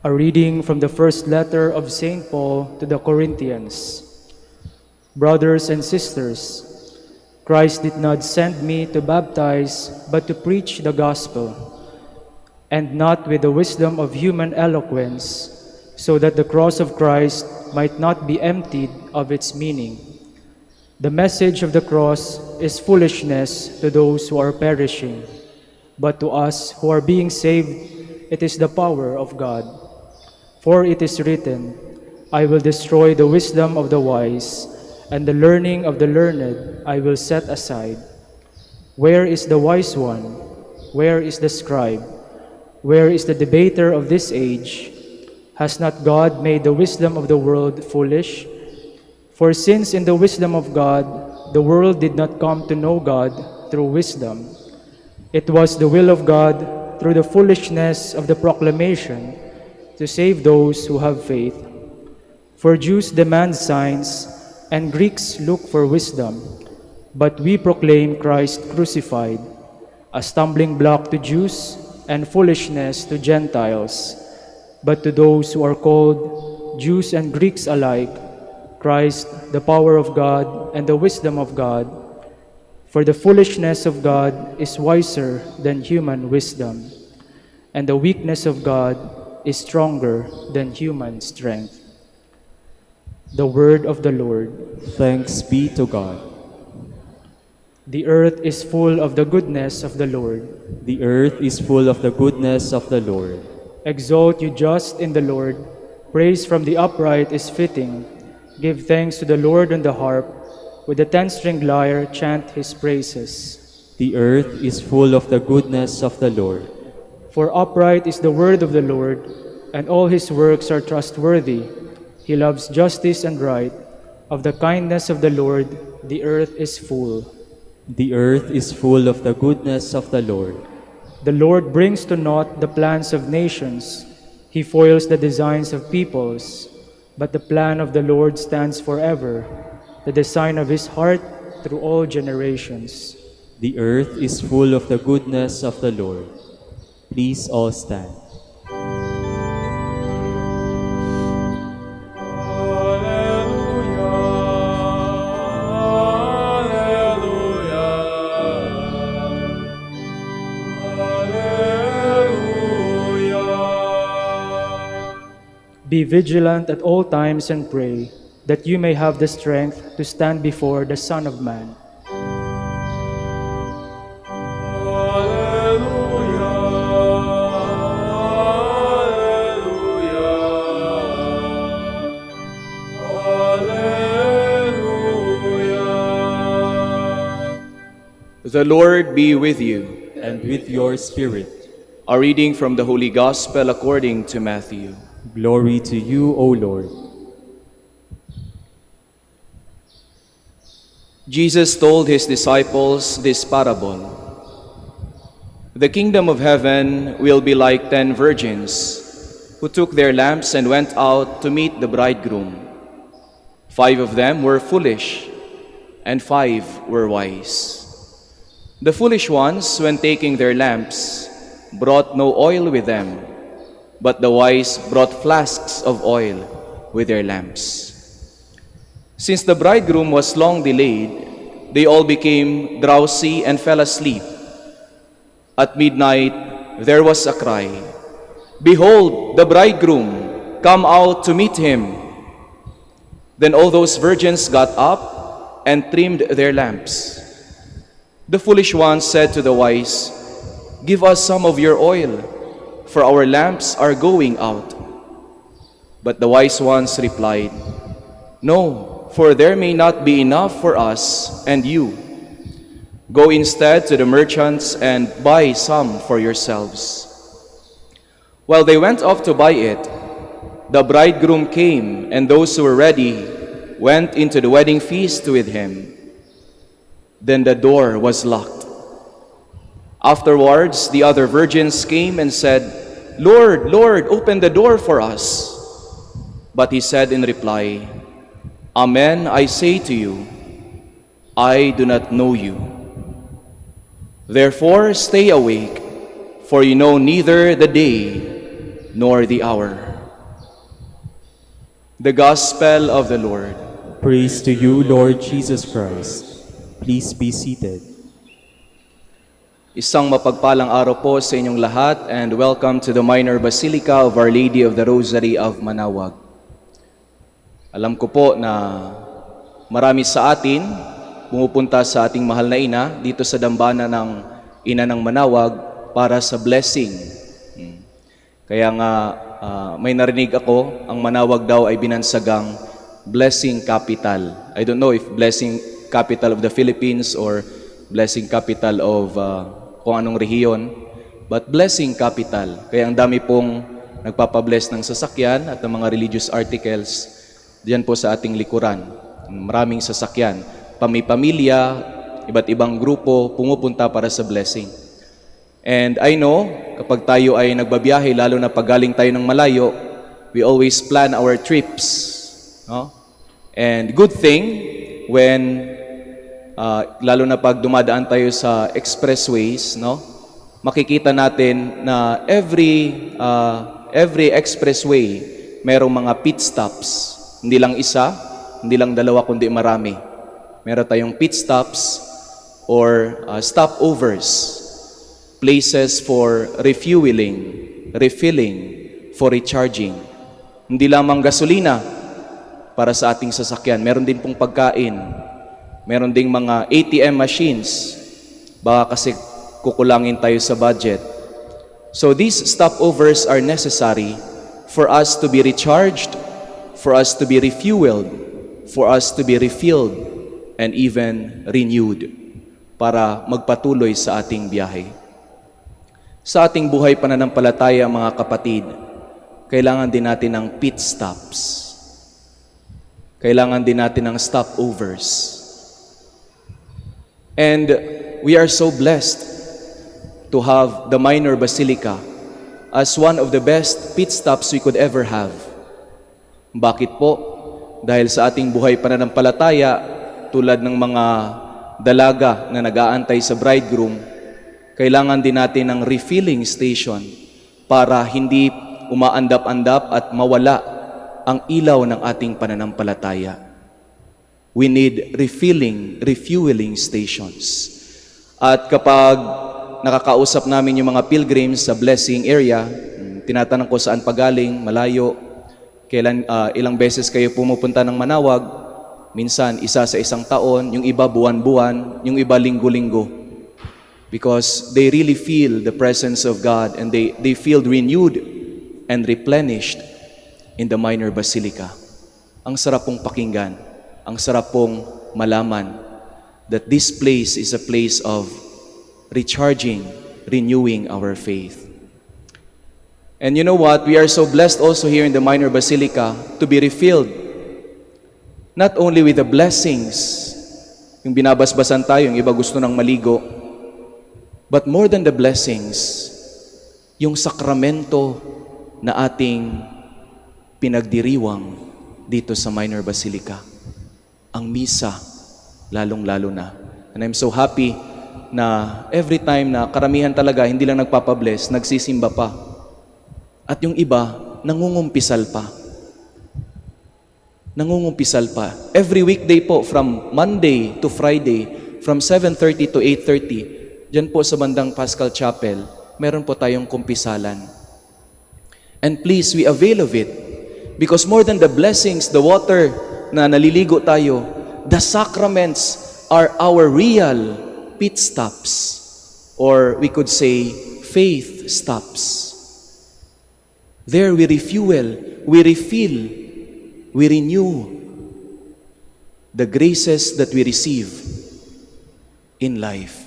A reading from the first letter of St. Paul to the Corinthians. Brothers and sisters, Christ did not send me to baptize, but to preach the gospel, and not with the wisdom of human eloquence, so that the cross of Christ might not be emptied of its meaning. The message of the cross is foolishness to those who are perishing, but to us who are being saved, it is the power of God. For it is written, I will destroy the wisdom of the wise, and the learning of the learned I will set aside. Where is the wise one? Where is the scribe? Where is the debater of this age? Has not God made the wisdom of the world foolish? For since in the wisdom of God, the world did not come to know God through wisdom, it was the will of God through the foolishness of the proclamation to save those who have faith. For Jews demand signs, and Greeks look for wisdom, but we proclaim Christ crucified, a stumbling block to Jews and foolishness to Gentiles. But to those who are called, Jews and Greeks alike, Christ, the power of God and the wisdom of God. For the foolishness of God is wiser than human wisdom, and the weakness of God is stronger than human strength. The word of the Lord. Thanks be to God. The earth is full of the goodness of the Lord. The earth is full of the goodness of the Lord. Exalt you just in the Lord. Praise from the upright is fitting. Give thanks to the Lord on the harp. With the 10-stringed lyre chant his praises. The earth is full of the goodness of the Lord. For upright is the word of the Lord, and all his works are trustworthy. He loves justice and right. Of the kindness of the Lord, the earth is full. The earth is full of the goodness of the Lord. The Lord brings to naught the plans of nations. He foils the designs of peoples. But the plan of the Lord stands forever, the design of his heart through all generations. The earth is full of the goodness of the Lord. Please all stand. Be vigilant at all times and pray, that you may have the strength to stand before the Son of Man. The Lord be with you. And with your spirit. A reading from the Holy Gospel according to Matthew. Glory to you, O Lord. Jesus told his disciples this parable. The kingdom of heaven will be like 10 virgins who took their lamps and went out to meet the bridegroom. 5 of them were foolish, and 5 were wise. The foolish ones, when taking their lamps, brought no oil with them, but the wise brought flasks of oil with their lamps. Since the bridegroom was long delayed, they all became drowsy and fell asleep. At midnight there was a cry, "Behold, the bridegroom, come out to meet him." Then all those virgins got up and trimmed their lamps. The foolish ones said to the wise, "Give us some of your oil, for our lamps are going out." But the wise ones replied, "No, for there may not be enough for us and you. Go instead to the merchants and buy some for yourselves." While they went off to buy it, the bridegroom came, and those who were ready went into the wedding feast with him. Then the door was locked. Afterwards, the other virgins came and said, "Lord, Lord, open the door for us." But he said in reply, "Amen, I say to you, I do not know you. Therefore, stay awake, for you know neither the day nor the hour." The Gospel of the Lord. Praise to you, Lord Jesus Christ. Please be seated. Isang mapagpalang araw po sa inyong lahat, and welcome to the Minor Basilica of Our Lady of the Rosary of Manaoag. Alam ko po na marami sa atin pumupunta sa ating mahal na ina dito sa dambana ng ina ng Manaoag para sa blessing. Kaya nga may narinig ako, ang Manaoag daw ay binansagang blessing capital. I don't know if blessing capital of the Philippines or blessing capital of kung anong rehiyon, but blessing capital. Kaya ang dami pong nagpapabless ng sasakyan at ng mga religious articles diyan po sa ating likuran. Maraming sasakyan, pamilya, iba't ibang grupo pumupunta para sa blessing. And I know, kapag tayo ay nagbabiyahe, lalo na pag galing tayo ng malayo, we always plan our trips. No? And good thing, when, lalo na pag dumadaan tayo sa expressways, no? Makikita natin na every expressway, merong mga pit stops. Hindi lang isa, hindi lang dalawa, kundi marami. Meron tayong pit stops or stopovers, places for refueling, refilling, for recharging. Hindi lamang gasolina para sa ating sasakyan, meron din pong pagkain, meron ding mga ATM machines, baka kasi kukulangin tayo sa budget. So these stopovers are necessary for us to be recharged, for us to be refueled, for us to be refilled, and even renewed para magpatuloy sa ating biyahe. Sa ating buhay pananampalataya, mga kapatid, kailangan din natin ng pit stops. Kailangan din natin ng stopovers. And we are so blessed to have the Minor Basilica as one of the best pit stops we could ever have. Bakit po? Dahil sa ating buhay pananampalataya, tulad ng mga dalaga na nag-aantay sa bridegroom, kailangan din natin ng refilling station para hindi umaandap-andap at mawala ang ilaw ng ating pananampalataya. We need refueling stations. At kapag nakakausap namin yung mga pilgrims sa blessing area, tinatanong ko saan pagaling, malayo, ilang beses kayo pumupunta ng Manaoag, minsan isa sa isang taon, yung iba buwan-buwan, yung iba linggo-linggo. Because they really feel the presence of God and they feel renewed and replenished in the Minor Basilica. Ang sarap pong pakinggan, ang sarap pong malaman that this place is a place of recharging, renewing our faith. And you know what? We are so blessed also here in the Minor Basilica to be refilled. Not only with the blessings, yung binabasbasan tayo, yung iba gusto ng maligo, But more than the blessings, yung sakramento na ating pinagdiriwang dito sa Minor Basilica, ang misa, lalong-lalo na. And I'm so happy na every time na karamihan talaga, hindi lang nagpapabless, nagsisimba pa. At yung iba, nangungumpisal pa. Nangungumpisal pa. Every weekday po, from Monday to Friday, from 7:30 to 8:30, dyan po sa bandang Paschal Chapel, meron po tayong kumpisalan. And please, we avail of it. Because more than the blessings, the water na naliligo tayo, the sacraments are our real pit stops. Or we could say, faith stops. There we refuel, we refill, we renew the graces that we receive in life.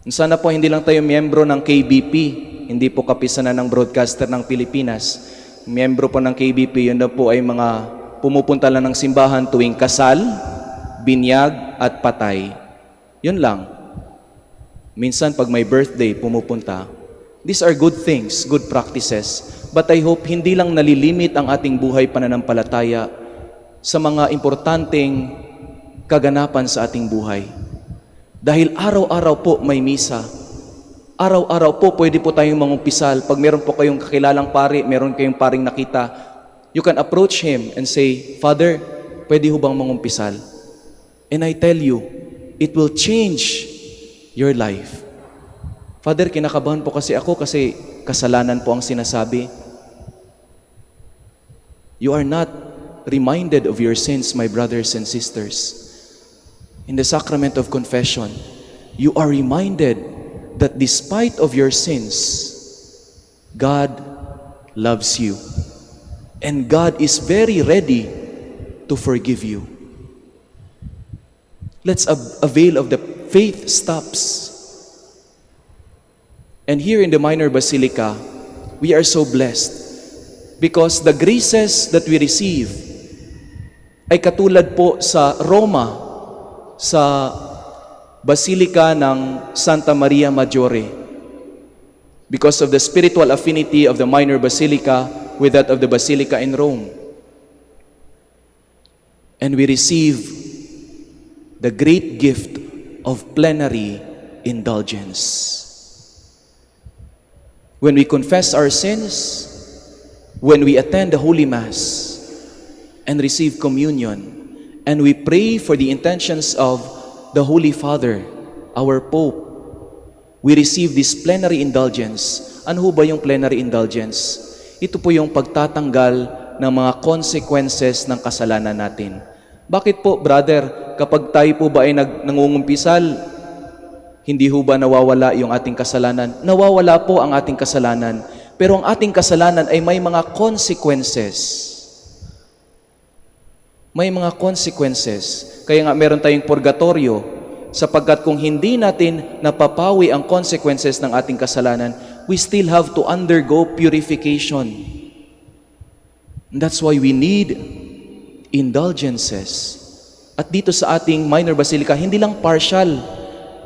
Sana po hindi lang tayo miyembro ng KBP, hindi po kapisanan ng broadcaster ng Pilipinas. Miyembro po ng KBP, yun na po ay mga pumupunta lang ng simbahan tuwing kasal, binyag at patay. Yun lang. Minsan pag may birthday, pumupunta. These are good things, good practices. But I hope hindi lang nalilimit ang ating buhay pananampalataya sa mga importanteng kaganapan sa ating buhay. Dahil araw-araw po may misa. Araw-araw po pwede po tayong mangumpisal. Pag meron po kayong kakilalang pari, meron kayong paring nakita, you can approach him and say, Father, pwede ho bang mangumpisal? And I tell you, it will change your life. Father, kinakabahan po kasi ako kasi kasalanan po ang sinasabi. You are not reminded of your sins, my brothers and sisters. In the sacrament of confession, you are reminded that despite of your sins, God loves you. And God is very ready to forgive you. Let's avail of the faith stops. And here in the Minor Basilica, we are so blessed because the graces that we receive ay katulad po sa Roma, sa Basilica ng Santa Maria Maggiore. Because of the spiritual affinity of the Minor Basilica with that of the Basilica in Rome. And we receive the great gift of plenary indulgence. When we confess our sins, when we attend the Holy Mass and receive communion, and we pray for the intentions of the Holy Father, our Pope, we receive this plenary indulgence. Ano ba yung plenary indulgence? Ito po yung pagtatanggal ng mga consequences ng kasalanan natin. Bakit po, brother, kapag tayo po ba ay nangungumpisal, hindi ho ba nawawala yung ating kasalanan? Nawawala po ang ating kasalanan. Pero ang ating kasalanan ay may mga consequences. May mga consequences. Kaya nga meron tayong purgatorio, sapagkat kung hindi natin napapawi ang consequences ng ating kasalanan, we still have to undergo purification. And that's why we need indulgences. At dito sa ating Minor Basilica, hindi lang partial,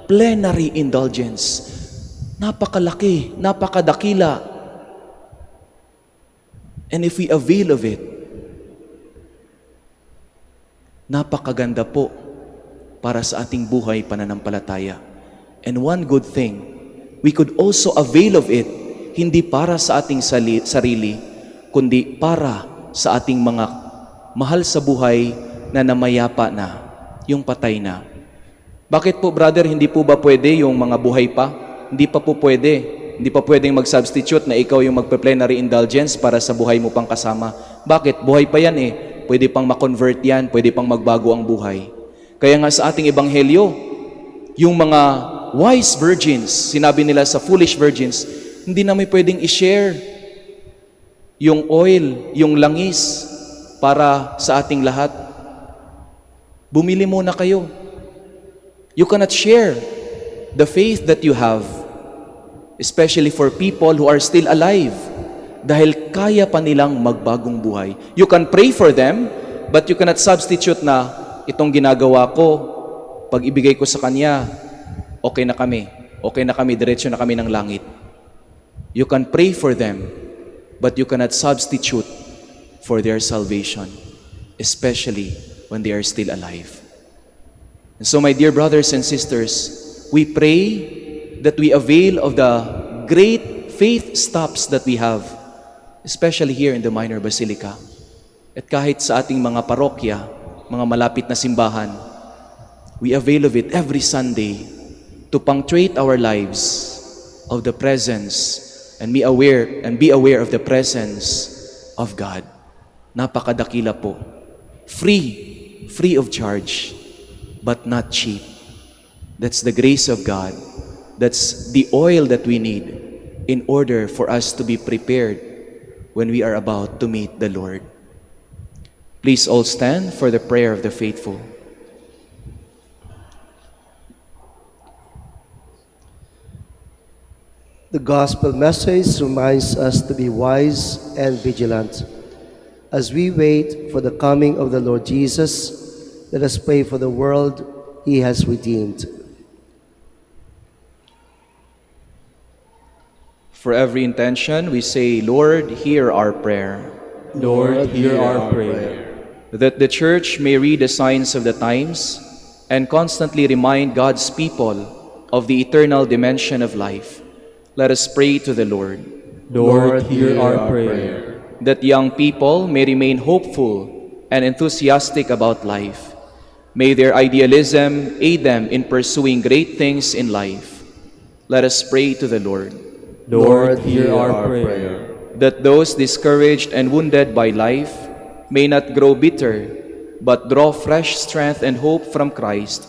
plenary indulgence. Napakalaki, napakadakila. And if we avail of it, napakaganda po para sa ating buhay pananampalataya. And one good thing, we could also avail of it, hindi para sa ating sarili, kundi para sa ating mga mahal sa buhay na namayapa na, yung patay na. Bakit po, brother, hindi po ba pwede yung mga buhay pa? Hindi pa po pwede. Hindi pa pwedeng mag-substitute na ikaw yung magpe-plenary indulgence para sa buhay mo pang kasama. Bakit? Buhay pa yan eh. Pwede pang ma-convert yan, pwede pang magbago ang buhay. Kaya nga sa ating ebanghelyo, yung mga wise virgins, sinabi nila sa foolish virgins, hindi namin pwedeng i-share yung oil, yung langis para sa ating lahat. Bumili muna kayo. You cannot share the faith that you have, especially for people who are still alive. Dahil kaya pa nilang magbagong buhay. You can pray for them, but you cannot substitute na itong ginagawa ko, pag ibigay ko sa Kanya, okay na kami, okay na kami, diretso na kami ng langit. You can pray for them, but you cannot substitute for their salvation, especially when they are still alive. And so, my dear brothers and sisters, we pray that we avail of the great faith stops that we have, especially here in the Minor Basilica. At kahit sa ating mga parokya, mga malapit na simbahan, we avail of it every Sunday to punctuate our lives of the presence and be aware of the presence of God. Napakadakila po. Free of charge, but not cheap. That's the grace of God. That's the oil that we need in order for us to be prepared when we are about to meet the Lord. Please all stand for the prayer of the faithful. The gospel message reminds us to be wise and vigilant. As we wait for the coming of the Lord Jesus, let us pray for the world He has redeemed. For every intention, we say, Lord, hear our prayer. Lord, hear our prayer. That the Church may read the signs of the times and constantly remind God's people of the eternal dimension of life, let us pray to the Lord. Lord, hear our prayer. That young people may remain hopeful and enthusiastic about life. May their idealism aid them in pursuing great things in life. Let us pray to the Lord. Lord, hear our prayer. That those discouraged and wounded by life may not grow bitter, but draw fresh strength and hope from Christ,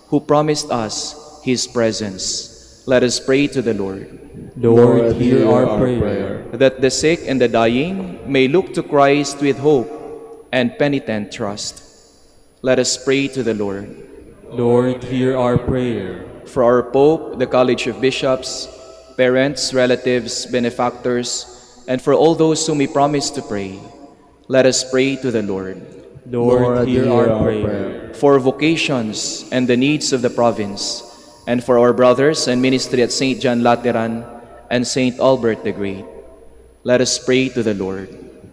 who promised us His presence. Let us pray to the Lord. Lord, hear our prayer. That the sick and the dying may look to Christ with hope and penitent trust. Let us pray to the Lord. Lord, hear our prayer. For our Pope, the College of Bishops, parents, relatives, benefactors, and for all those whom we promise to pray, let us pray to the Lord. Lord, hear our prayer. For vocations and the needs of the province, and for our brothers and ministry at St. John Lateran and St. Albert the Great, let us pray to the Lord.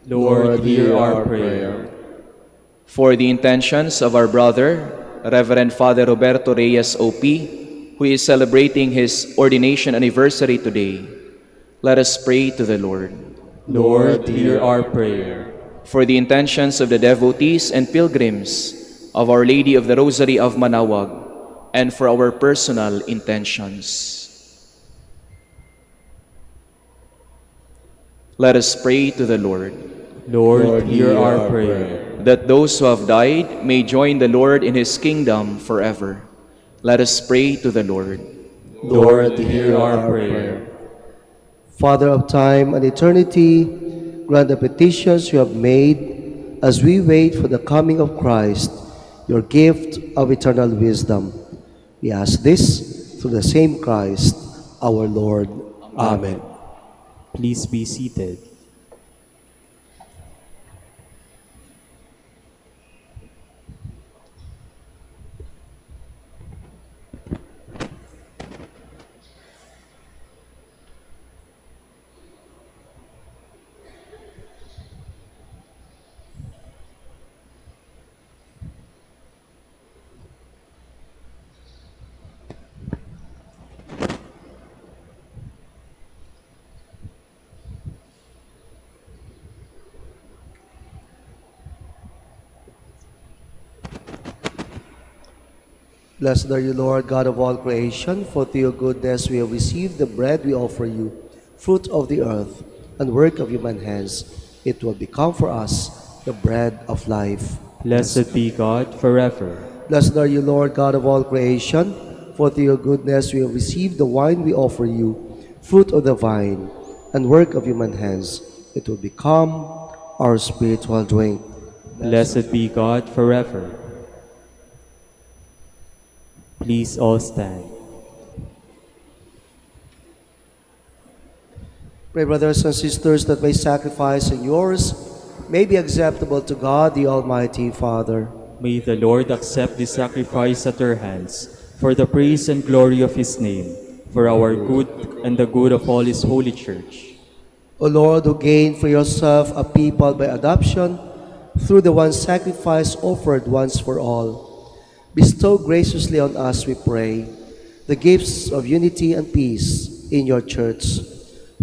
Lord, hear our prayer. For the intentions of our brother, Reverend Father Roberto Reyes OP, who is celebrating his ordination anniversary today, let us pray to the Lord. Lord, hear our prayer. For the intentions of the devotees and pilgrims of Our Lady of the Rosary of Manaoag, and for our personal intentions. Let us pray to the Lord. Lord, hear our prayer. That those who have died may join the Lord in His kingdom forever. Let us pray to the Lord. Lord, hear our prayer. Father of time and eternity, grant the petitions you have made as we wait for the coming of Christ, your gift of eternal wisdom. We ask this through the same Christ, our Lord. Amen. Please be seated. Blessed are you, Lord, God of all creation, for through your goodness we have received the bread we offer you, fruit of the earth and work of human hands. It will become for us the bread of life. Blessed be God forever. Blessed are you, Lord, God of all creation, for through your goodness we have received the wine we offer you, fruit of the vine and work of human hands. It will become our spiritual drink. Blessed be God forever. Please all stand. Pray, brothers and sisters, that my sacrifice and yours may be acceptable to God, the Almighty Father. May the Lord accept this sacrifice at our hands for the praise and glory of His name, for our good and the good of all His holy Church. O Lord, who gained for yourself a people by adoption through the one sacrifice offered once for all, bestow graciously on us, we pray, the gifts of unity and peace in your Church.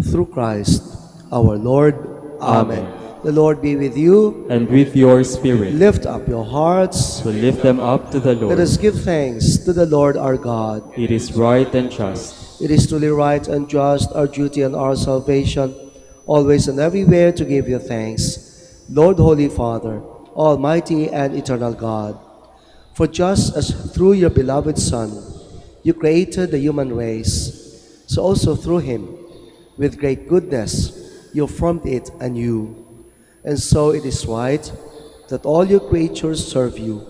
Through Christ our Lord. Amen. The Lord be with you. And with your spirit, Lift up your hearts. to lift them up to the Let Lord. us give thanks to the Lord our God. It is right and just. It is truly right and just, our duty and our salvation, always and everywhere to give you thanks, Lord, Holy Father, Almighty and eternal God. For just as through your beloved Son you created the human race, so also through him, with great goodness, you formed it anew. And so it is right that all your creatures serve you,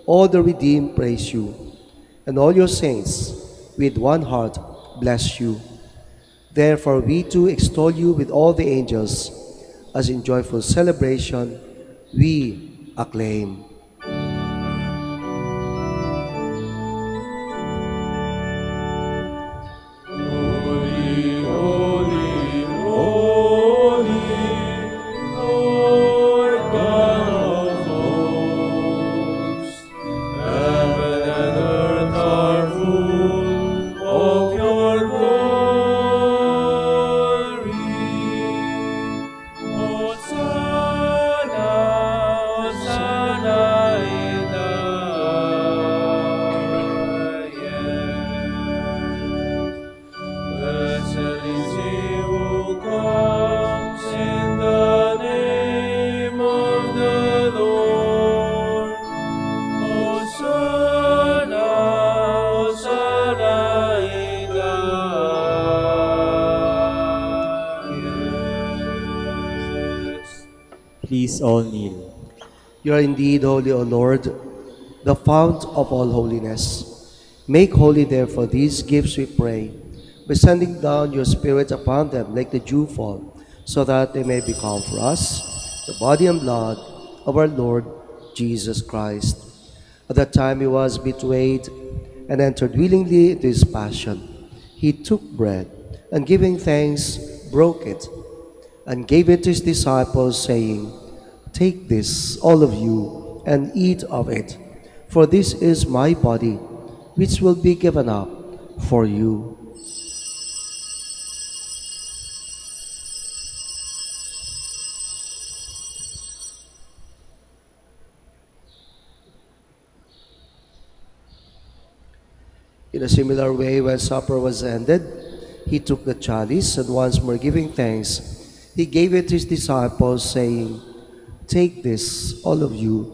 all the redeemed praise you, and all your saints with one heart bless you. Therefore we too extol you with all the angels, as in joyful celebration we acclaim. Holy, holy, holy, Lord God of hosts. Heaven and earth are full of your glory. Hosanna, Hosanna in the highest. Blessed is he who comes in the name of the Lord. Hosanna, Hosanna in the highest. Please all kneel. You are indeed holy, O Lord, the fount of all holiness. Make holy, therefore, these gifts, we pray, by sending down your Spirit upon them like the dewfall, so that they may become for us the body and blood of our Lord Jesus Christ. At that time he was betrayed and entered willingly into his passion. He took bread, and giving thanks, broke it, and gave it to his disciples, saying, "Take this, all of you, and eat of it, for this is my body, which will be given up for you." In a similar way, when supper was ended, he took the chalice, and once more giving thanks, he gave it to his disciples, saying, "Take this, all of you,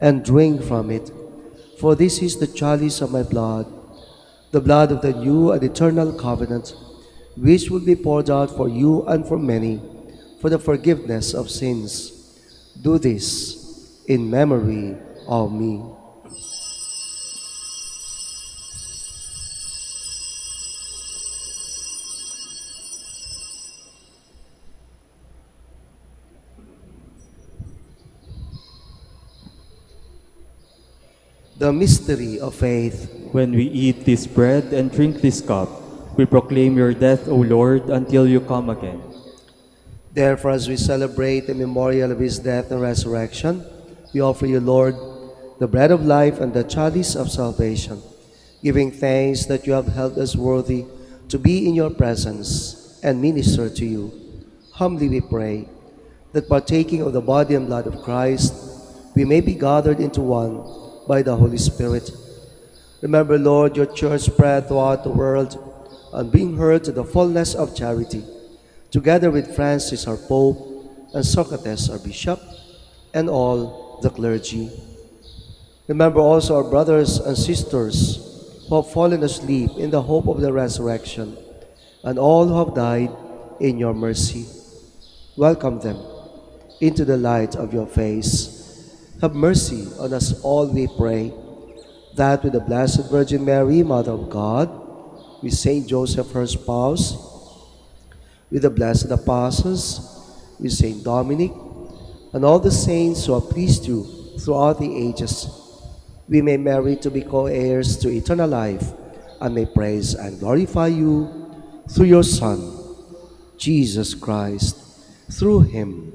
and drink from it, for this is the chalice of my blood, the blood of the new and eternal covenant, which will be poured out for you and for many, for the forgiveness of sins. Do this in memory of me." The mystery of faith. When we eat this bread and drink this cup, we proclaim your death, O Lord, until you come again. Therefore, as we celebrate the memorial of his death and resurrection, we offer you, Lord, the bread of life and the chalice of salvation, giving thanks that you have held us worthy to be in your presence and minister to you. Humbly we pray that partaking of the body and blood of Christ, we may be gathered into one by the Holy Spirit. Remember, Lord, your church spread throughout the world, and bring her to the fullness of charity, together with Francis our Pope, and Socrates our Bishop, and all the clergy. Remember also our brothers and sisters who have fallen asleep in the hope of the resurrection, and all who have died in your mercy. Welcome them into the light of your face. Have mercy on us all, we pray, that with the Blessed Virgin Mary, Mother of God, with Saint Joseph, her spouse, with the blessed apostles, with Saint Dominic, and all the saints who have pleased you throughout the ages, we may merit to be co-heirs to eternal life I may praise and glorify you through your Son, Jesus Christ, through him,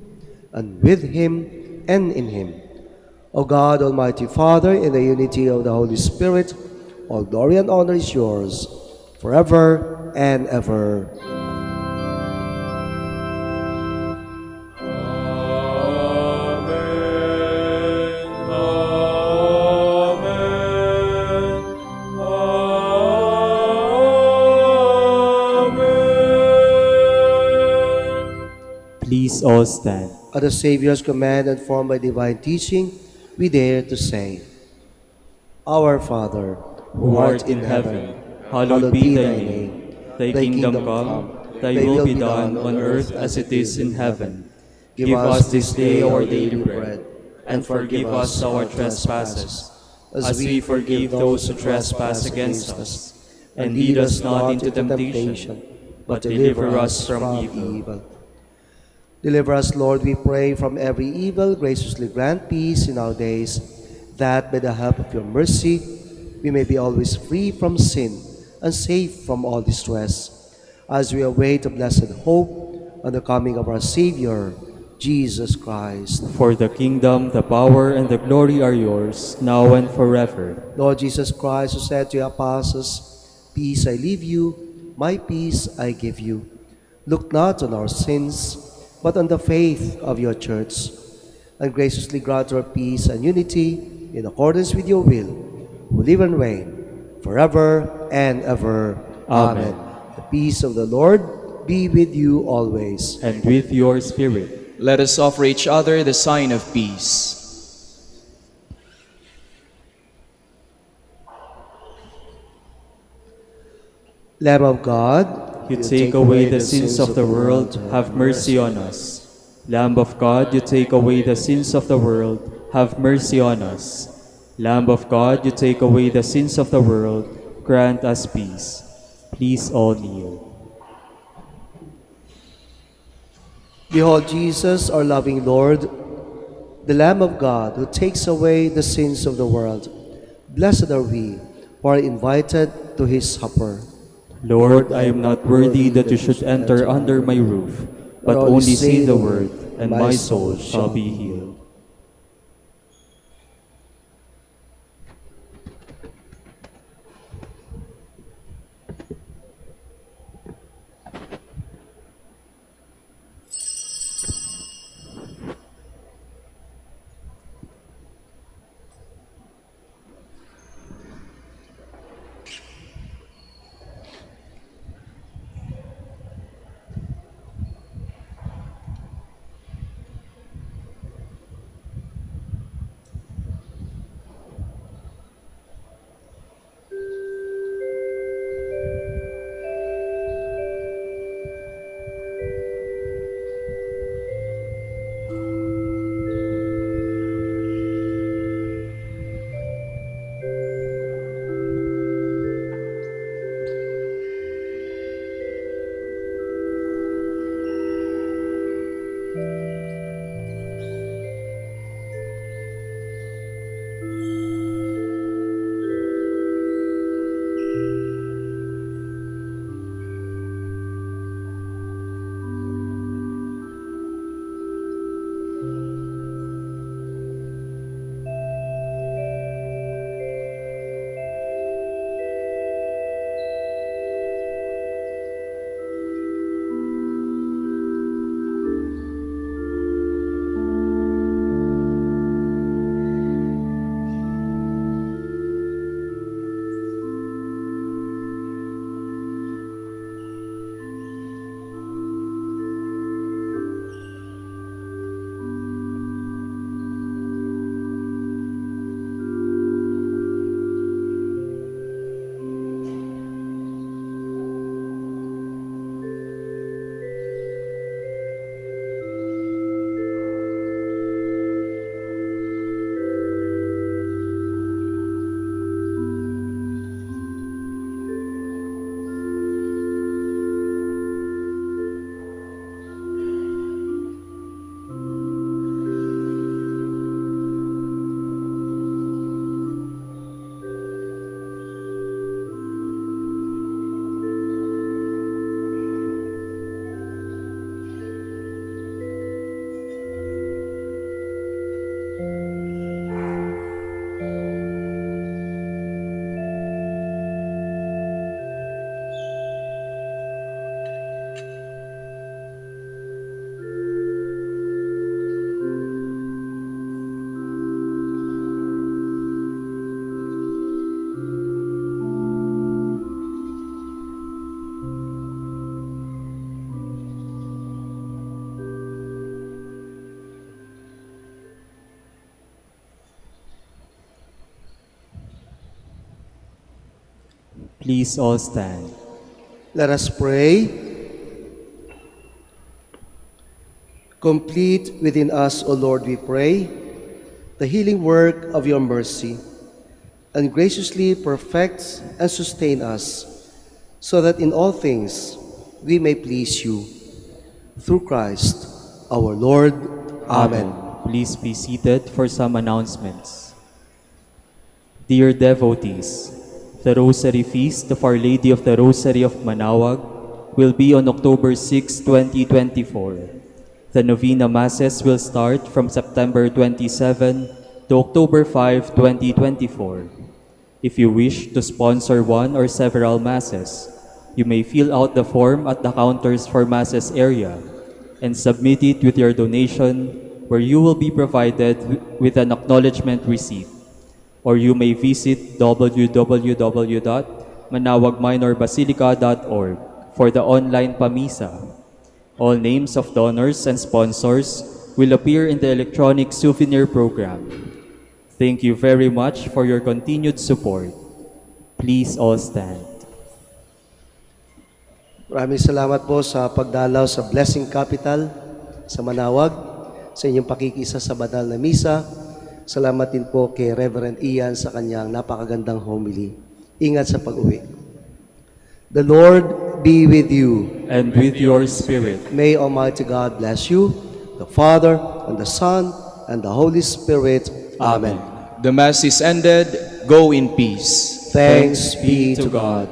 and with him, and in him. O God, Almighty Father, in the unity of the Holy Spirit, all glory and honor is yours, forever and ever. Please all stand. At the Savior's command and formed by divine teaching, we dare to say, Our Father, Who art in heaven, hallowed be thy name. Thy kingdom come, thy will be done on earth as it is in heaven. Give us this day our daily bread, and forgive us our trespasses, as we forgive those who trespass against us. And lead us not into temptation, but deliver us from evil. Deliver us, Lord, we pray, from every evil. Graciously grant peace in our days, that by the help of your mercy we may be always free from sin and safe from all distress, as we await the blessed hope and the coming of our Savior, Jesus Christ. For the kingdom, the power, and the glory are yours, now and forever. Lord Jesus Christ, who said to your apostles, Peace I leave you, my peace I give you. Look not on our sins, but on the faith of your church, and graciously grant her peace and unity in accordance with your will, who live and reign forever and ever. Amen. The peace of the Lord be with you always. And with your spirit. Let us offer each other the sign of peace. Lamb of God, You take away the sins of the world, have mercy on us. Lamb of God, you take away the sins of the world, have mercy on us. Lamb of God, you take away the sins of the world, grant us peace. Please all kneel. behold Jesus, our loving Lord, the Lamb of God, who takes away the sins of the world. Blessed are we who are invited to his supper. Lord, I am not worthy that you should enter under my roof, but only say the word, and my soul shall be healed. Please all stand. Let us pray. Complete within us, O Lord, we pray, the healing work of your mercy, and graciously perfect and sustain us, so that in all things we may please you. Through Christ our Lord. Amen. Please be seated for some announcements. Dear devotees, the Rosary Feast of Our Lady of the Rosary of Manaoag will be on October 6, 2024. The Novena Masses will start from September 27 to October 5, 2024. If you wish to sponsor one or several Masses, you may fill out the form at the counters for Masses area and submit it with your donation, where you will be provided with an acknowledgement receipt. Or you may visit www.manawagminorbasilica.org for the online Pamisa. All names of donors and sponsors will appear in the electronic souvenir program. Thank you very much for your continued support. Please all stand. Maraming salamat po sa pagdalaw sa Blessing Capital sa Manaoag, sa inyong pakikisa sa banal na misa. Salamat din po kay Reverend Ian sa kanyang napakagandang homily. Ingat sa pag-uwi. The Lord be with you. And with your spirit. May Almighty God bless you, the Father, and the Son, and the Holy Spirit. Amen. The Mass is ended. Go in peace. Thanks be to God.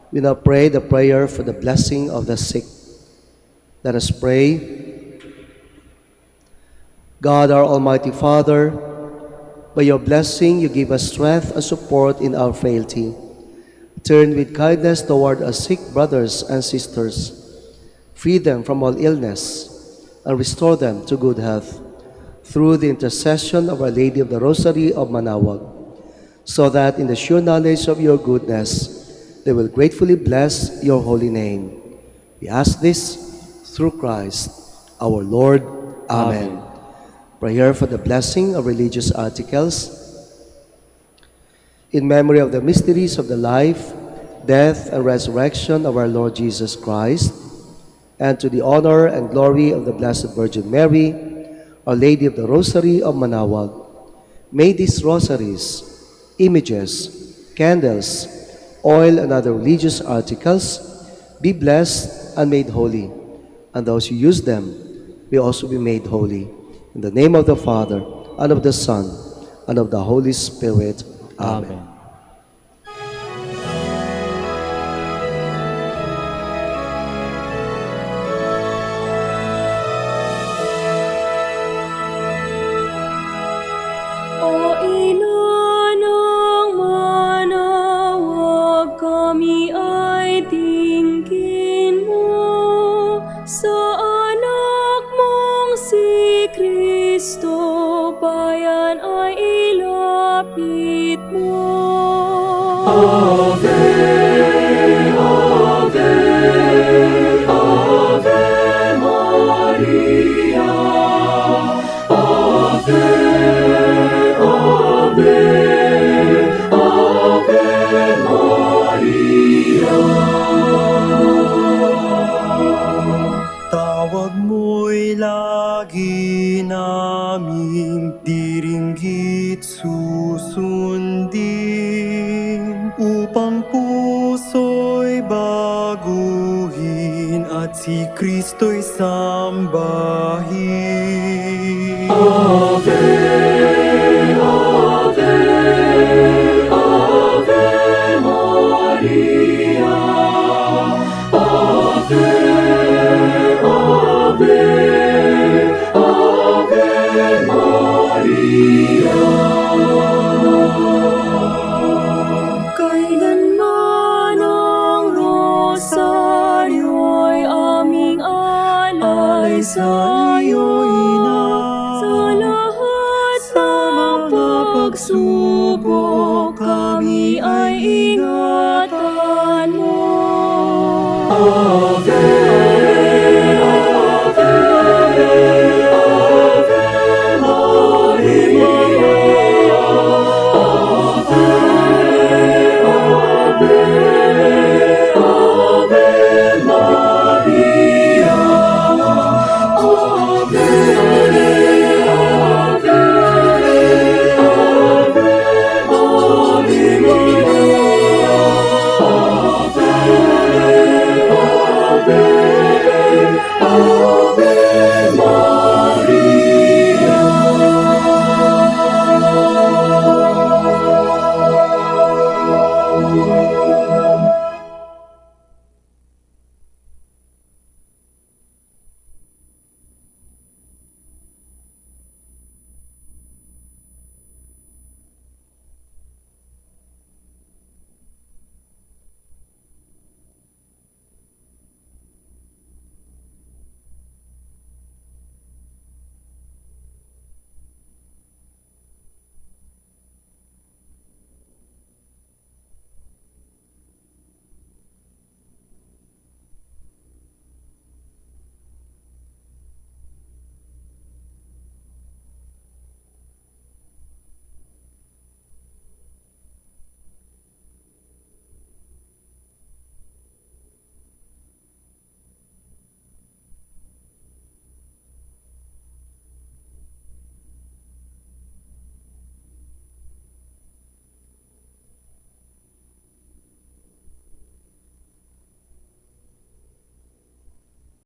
We now pray the prayer for the blessing of the sick. Let us pray. God, our Almighty Father, by your blessing you give us strength and support in our frailty. Turn with kindness toward our sick brothers and sisters. Free them from all illness and restore them to good health through the intercession of Our Lady of the Rosary of Manaoag, so that in the sure knowledge of your goodness they will gratefully bless your holy name. We ask this through Christ our Lord. Amen. Prayer for the blessing of religious articles. In memory of the mysteries of the life, death, and resurrection of our Lord Jesus Christ, and to the honor and glory of the Blessed Virgin Mary, Our Lady of the Rosary of Manaoag, may these rosaries, images, candles, oil, and other religious articles be blessed and made holy, and those who use them will also be made holy. In the name of the Father, and of the Son, and of the Holy Spirit. Amen. O ina ng Manaoag, kami ay tingin mo sa anak mong si Kristo, bayan ay ilapit mo. Ave, Ave, Ave Maria. Ave, Ave, Ave Maria. Tawag mo'y lagi naming diringgit susundin, upang puso'y baguhin at si Kristo'y sambahin. Ave, Ave, Ave Maria. Ave, Ave, Ave Maria. Kailanman ang rosaryo'y aming alay sa iyo, Ina. Sa lahat ng pagsubok, kami ay ingatan mo. Ave, Ave, Ave Maria. Ave, Ave, Ave Maria.